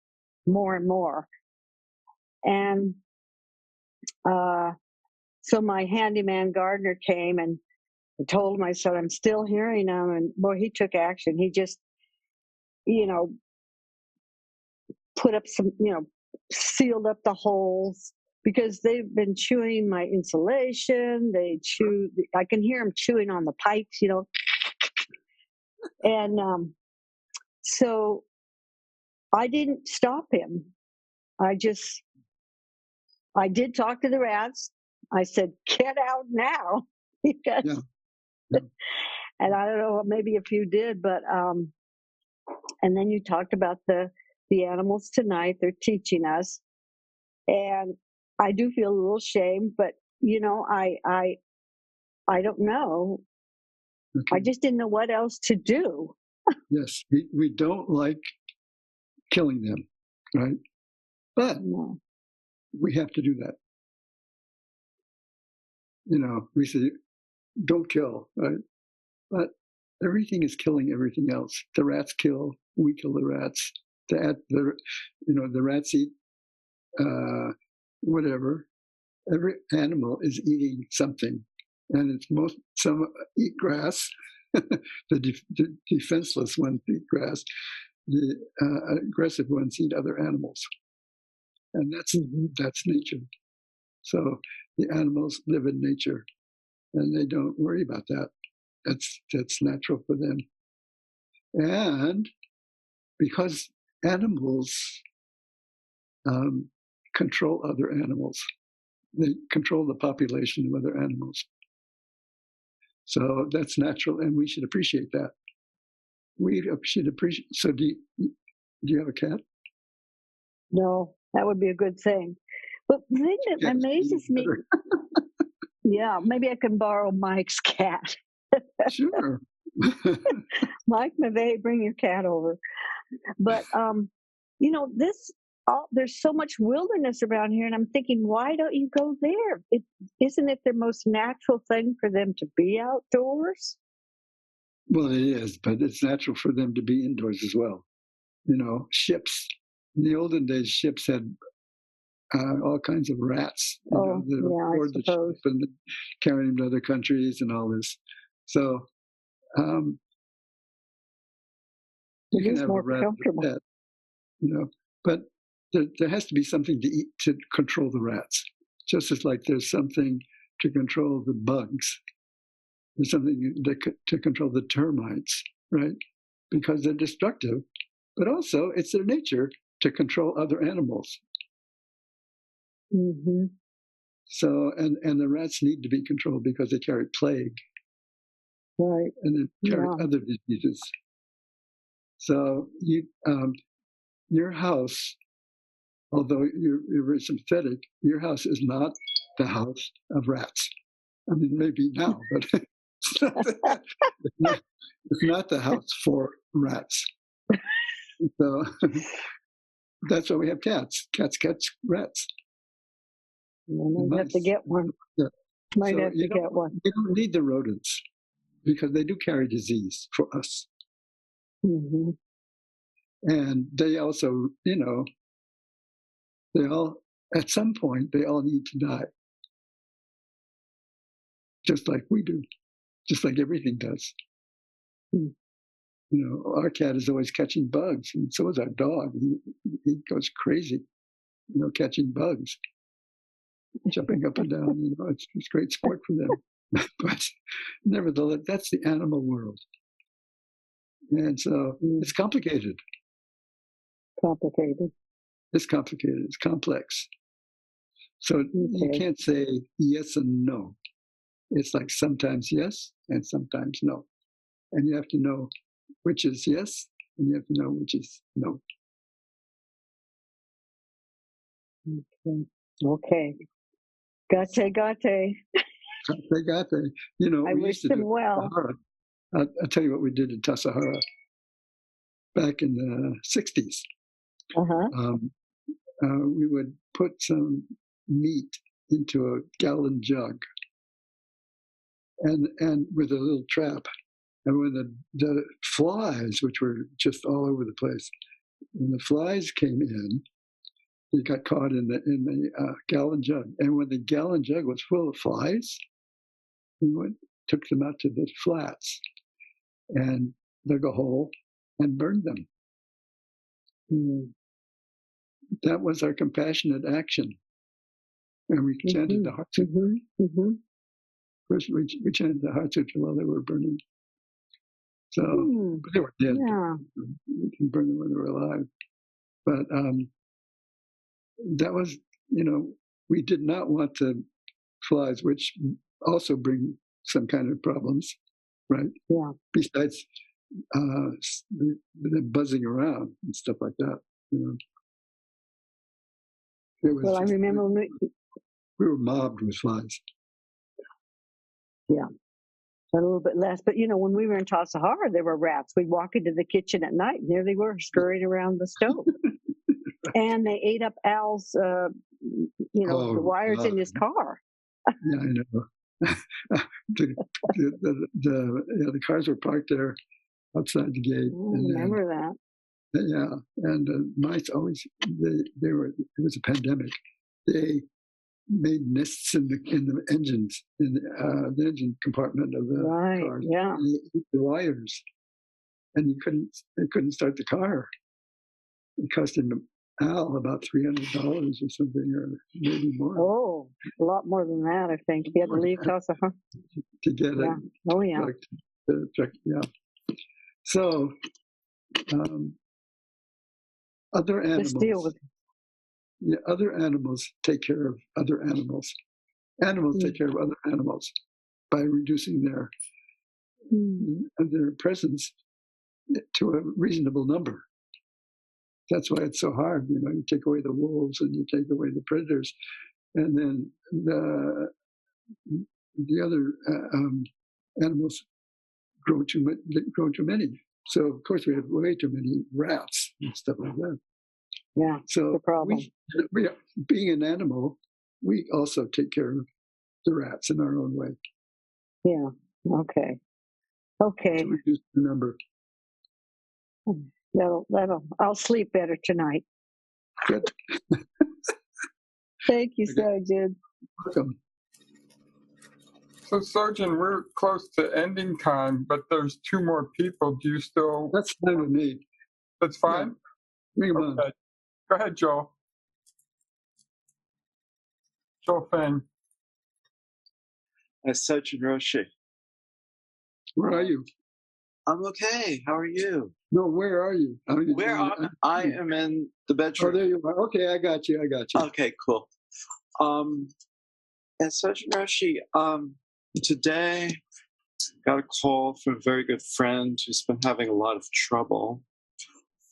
more and more. And so my handyman gardener came and told him, I said, I'm still hearing them. And, boy, he took action. He just, put up some, sealed up the holes because they've been chewing my insulation. I can hear them chewing on the pipes, And so I didn't stop him. I did talk to the rats. I said, get out now. Because, and I don't know, maybe a few did, but, and then you talked about the animals tonight. They're teaching us. And I do feel a little shame, but I don't know. Okay. I just didn't know what else to do. Yes, we don't like killing them, right? But we have to do that. We say, don't kill, right? But everything is killing everything else. The rats kill, we kill the rats. The rats eat whatever. Every animal is eating something, and some eat grass. The defenseless ones eat grass. The aggressive ones eat other animals, and that's nature. So the animals live in nature, and they don't worry about that. That's natural for them. And because animals control other animals, they control the population of other animals. So that's natural, and we should appreciate that. We should appreciate. So do you have a cat? No, that would be a good thing. But the thing that amazes me, yeah, maybe I can borrow Mike's cat. Sure. Mike Mavet, bring your cat over. But there's so much wilderness around here, and I'm thinking, why don't you go there? Isn't it the most natural thing for them to be outdoors? Well, it is, but it's natural for them to be indoors as well. Ships. In the olden days, ships had all kinds of rats. Oh, That were yeah, I aboard the ship suppose. and carrying them to other countries and all this. So you It can is have a more rat as a comfortable. pet, but there has to be something to eat to control the rats. Just as like there's something to control the bugs. There's something to control the termites, right? Because they're destructive, but also it's their nature to control other animals. Mm-hmm. So, and the rats need to be controlled because they carry plague, Right. and they carry other diseases. So your house, although you're very sympathetic, your house is not the house of rats. I mean, maybe now, but it's not the house for rats. So that's why we have cats. Cats catch rats. Might have to get one. Yeah. Might So have to get one. You don't need the rodents because they do carry disease for us. Mm-hmm. And they also, they all, at some point, they all need to die. Just like we do, just like everything does. Mm. Our cat is always catching bugs, and so is our dog. He goes crazy, catching bugs, jumping up and down. It's great sport for them. But nevertheless, that's the animal world. And so it's complicated. Complicated. It's complicated. It's complex. So you can't say yes and no. It's like sometimes yes and sometimes no. And you have to know which is yes and you have to know which is no. Okay. Gate. Gate. I wish them well. I'll tell you what we did in Tassajara back in the 60s. Uh-huh. We would put some meat into a gallon jug and with a little trap. And when the flies, which were just all over the place, when the flies came in, they got caught in the gallon jug. And when the gallon jug was full of flies, we took them out to the flats and dug a hole and burned them. That was our compassionate action. And we chanted the Heart Sutra. First, we chanted the Heart Sutra while they were burning. So, but they were dead. Yeah. We can burn them when they were alive. But that was, we did not want the flies, which also bring some kind of problems, right? Yeah. Besides the buzzing around and stuff like that, Well, I remember we were mobbed with flies. Yeah. A little bit less. But, when we were in Tassajara, there were rats. We'd walk into the kitchen at night, and there they were, scurried around the stove. And they ate up Al's, the wires in his car. Yeah, I know. The cars were parked there outside the gate. I remember that. Yeah, and mice always, they were, it was a pandemic. They made nests in the engines, in the engine compartment of the cars. Yeah. And they ate the wires, and they couldn't start the car. It cost him Al about $300 or something, or maybe more. Oh, a lot more than that, I think. He had to leave Tassajara to get it. Oh, yeah. Yeah. So, other animals. Just deal with it. Yeah, other animals take care of other animals. Animals take care of other animals by reducing their presence to a reasonable number. That's why it's so hard. You take away the wolves and you take away the predators, and then the other animals grow too many. So of course we have way too many rats and stuff like that. Yeah. So the problem. we being an animal, we also take care of the rats in our own way. Yeah. Okay. Okay. So we just remember. I'll sleep better tonight. Good. Thank you, Okay. Sojun. Welcome. So, Sojun, we're close to ending time, but there's 2 more people. Do you still? That's fine with me. That's fine? Bring 'em on. Okay. Go ahead, Joel. Joel Fang. Sojun Roshi. Where are you? I'm okay. How are you? No, where are you? Where I am in the bedroom. Oh, there you are. Okay, I got you. Okay, cool. And Sojun Roshi, today got a call from a very good friend who's been having a lot of trouble.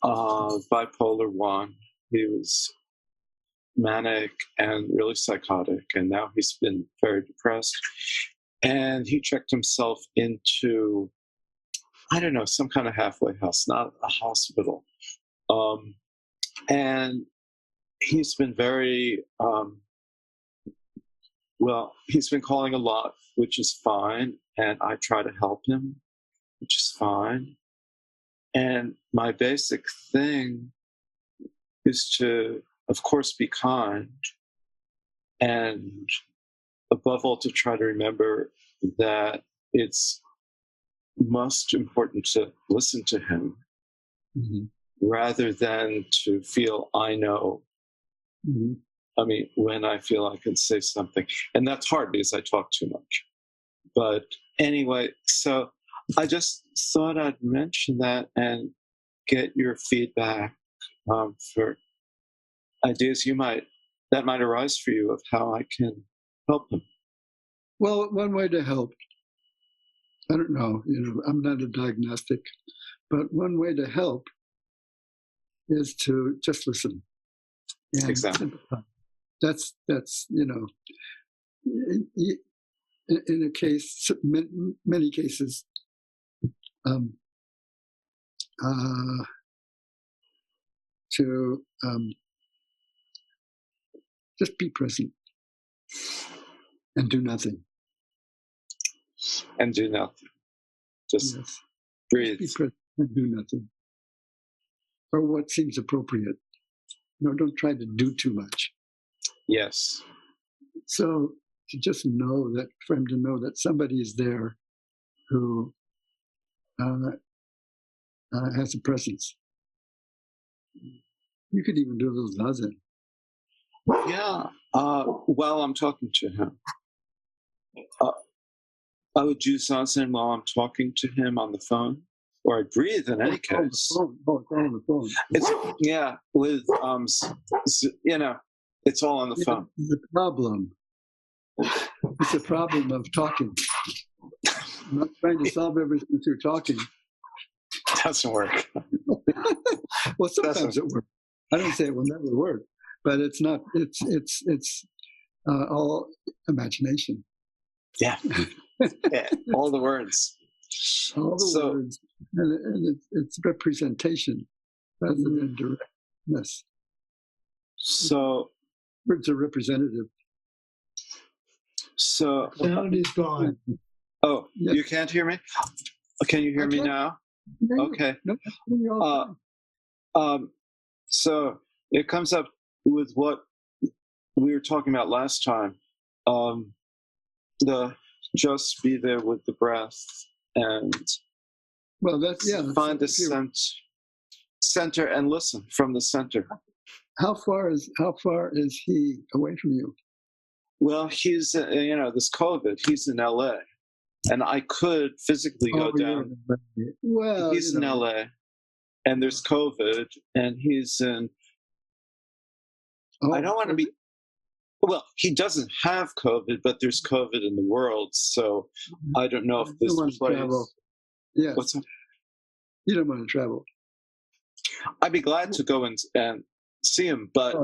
Bipolar 1. He was manic and really psychotic, and now he's been very depressed. And he checked himself into, I don't know, some kind of halfway house, not a hospital. And he's been very, he's been calling a lot, which is fine. And I try to help him, which is fine. And my basic thing is to, of course, be kind. And above all, to try to remember that it's most important to listen to him rather than to feel I know. I mean, when I feel I can say something. And that's hard because I talk too much. But anyway, so I just thought I'd mention that and get your feedback for ideas that might arise for you of how I can help him. Well, one way to help, I don't know, I'm not a diagnostic, but one way to help is to just listen. And exactly. That's in a case, many cases, to just be present and do nothing. And do nothing. Just breathe. Just be present and do nothing. Or what seems appropriate. No, don't try to do too much. Yes. So to just know that, for him to know that somebody is there who has a presence. You could even do a little zazen. Yeah. While I'm talking to him. I would do zazen while I'm talking to him on the phone, or I breathe in any case. On the phone. It's with it's all on the phone. The problem. It's a problem of talking. I'm not trying to solve everything through talking. Doesn't work. Well, sometimes it works. I don't say it will never work, but it's not. It's all imagination. Yeah. Yeah. All the words. All the words, and it's representation rather than directness. So words are representative. So sound is gone. Oh, yes. You can't hear me? Can you hear me now? Okay. So it comes up with what we were talking about last time. The just be there with the breath and find the center and listen from the center. How far is he away from you? Well, he's this COVID. He's in LA, and I could physically go down. Yeah. Well, he's in LA, and there's COVID, and he's in. I don't want to be. Well, he doesn't have COVID, but there's COVID in the world, so I don't know if this place. Yeah. What's that? You don't want to travel. I'd be glad to go and see him, but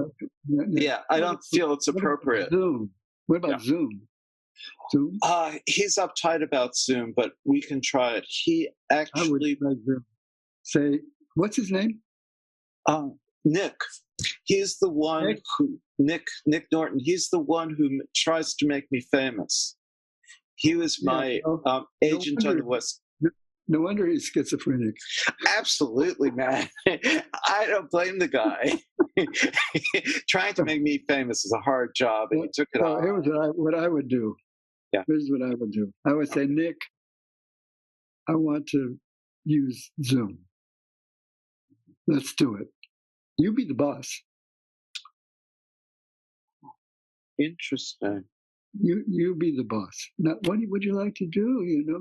I don't feel it's appropriate. Zoom. What about Zoom? Zoom? He's uptight about Zoom, but we can try it. He actually. I would try Zoom. Say, what's his name? Nick. He's the one who Nick Norton. He's the one who tries to make me famous. He was my agent on the West. No wonder he's schizophrenic. Absolutely, man. I don't blame the guy. Trying to make me famous is a hard job, and he took it on. Here's what I would do. Yeah. Here's what I would do. I would say, Nick, I want to use Zoom. Let's do it. You be the boss. Interesting. You be the boss. Now, what would you like to do? You know,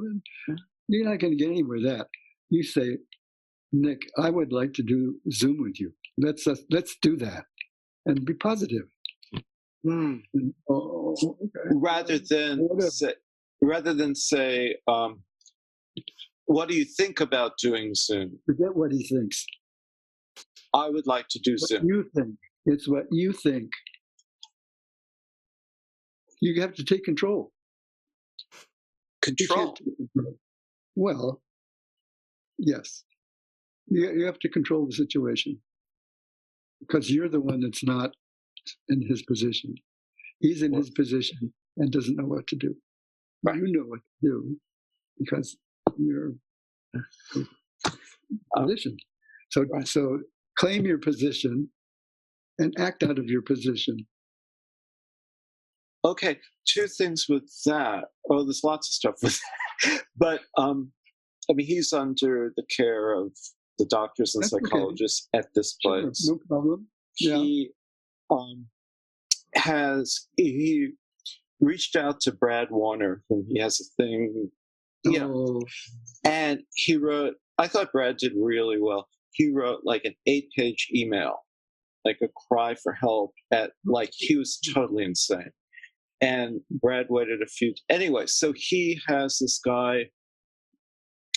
you're not going to get anywhere with that. You say, Nick, I would like to do Zoom with you. Let's do that, and be positive. Hmm. Okay. Rather than say, what do you think about doing Zoom? Forget what he thinks. I would like to do What Zoom. you think. It's what you think. You have to take control. Control. Well, yes. You have to control the situation because you're the one that's not in his position. He's in his position and doesn't know what to do. Right. You know what to do because you're in position. So claim your position and act out of your position. Okay, two things with that. Oh, there's lots of stuff with that. But I mean, he's under the care of the doctors and That's psychologists at this place. Sure, no problem. Yeah. He reached out to Brad Warner, whom he has a thing, and he wrote. I thought Brad did really well. He wrote like an 8-page email, like a cry for help. He was totally insane. And Brad waited anyway, so he has this guy,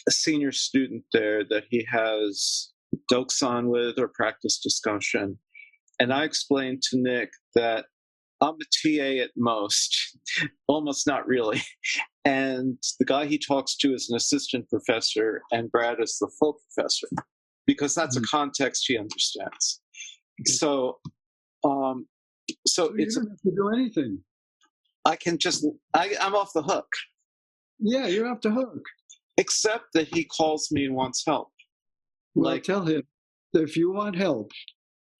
a senior student there that he has Dokusan with or practice discussion. And I explained to Nick that I'm a TA at most, almost not really. And the guy he talks to is an assistant professor and Brad is the full professor because that's a context he understands. So you it's don't have to do anything. I can just, I'm off the hook. Yeah, you're off the hook. Except that he calls me and wants help. Well, tell him that if you want help,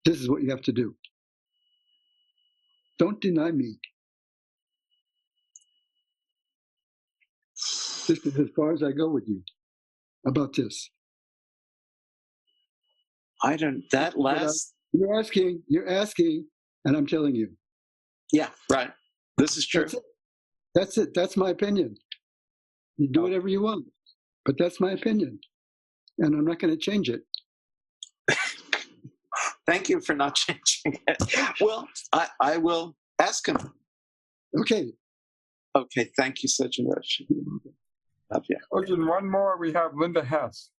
this is what you have to do. Don't deny me. This is as far as I go with you about this. You're asking, and I'm telling you. Yeah, right. This is true. That's it. That's my opinion. You do whatever you want, but that's my opinion, and I'm not going to change it. Thank you for not changing it. Well, I will ask him. Okay. Okay. Thank you, Sojun Roshi. Love you. Sojun, one more. We have Linda Hess.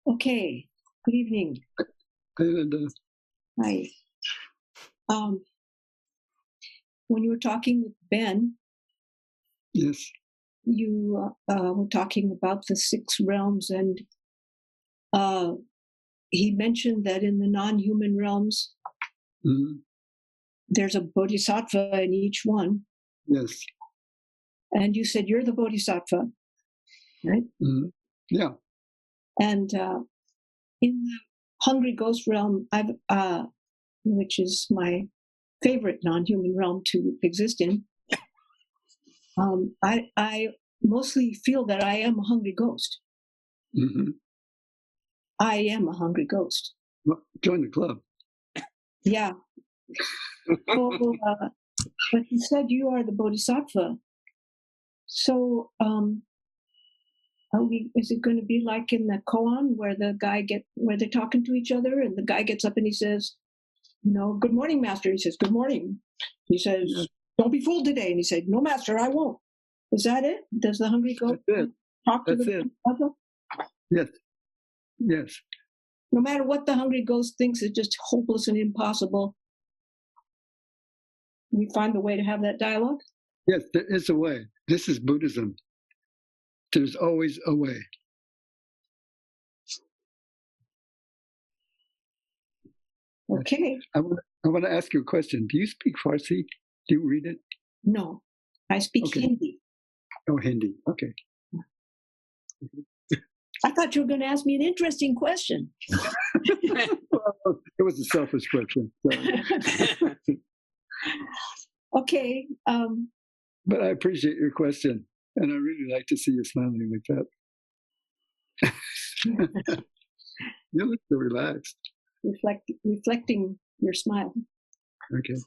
Okay. Good evening. Hi, Linda. Hi. When you were talking with Ben, yes, you were talking about the 6 realms, and he mentioned that in the non-human realms, there's a bodhisattva in each one. Yes. And you said you're the bodhisattva, right? Mm-hmm. Yeah. And in the hungry ghost realm, which is my favorite non-human realm to exist in, I mostly feel that I am a hungry ghost. Mm-hmm. I am a hungry ghost. Well, join the club. Yeah. So, but you said you are the bodhisattva. So, is it going to be like in the koan where where they're talking to each other and the guy gets up and he says, good morning, master. He says, good morning. He says, don't be fooled today. And he said, no, master, I won't. Is that it? Does the hungry ghost talk to the bodhisattva? Yes. Yes. No matter what the hungry ghost thinks is just hopeless and impossible, we find a way to have that dialogue? Yes, there is a way. This is Buddhism. There's always a way. Okay. I I want to ask you a question. Do you speak Farsi? Do you read it? No, I speak Okay. Hindi. Oh, Hindi. Okay. I thought you were going to ask me an interesting question. Well, it was a selfish question. So. Okay. But I appreciate your question, and I really like to see you smiling like that. You look so relaxed. Reflecting your smile. Okay.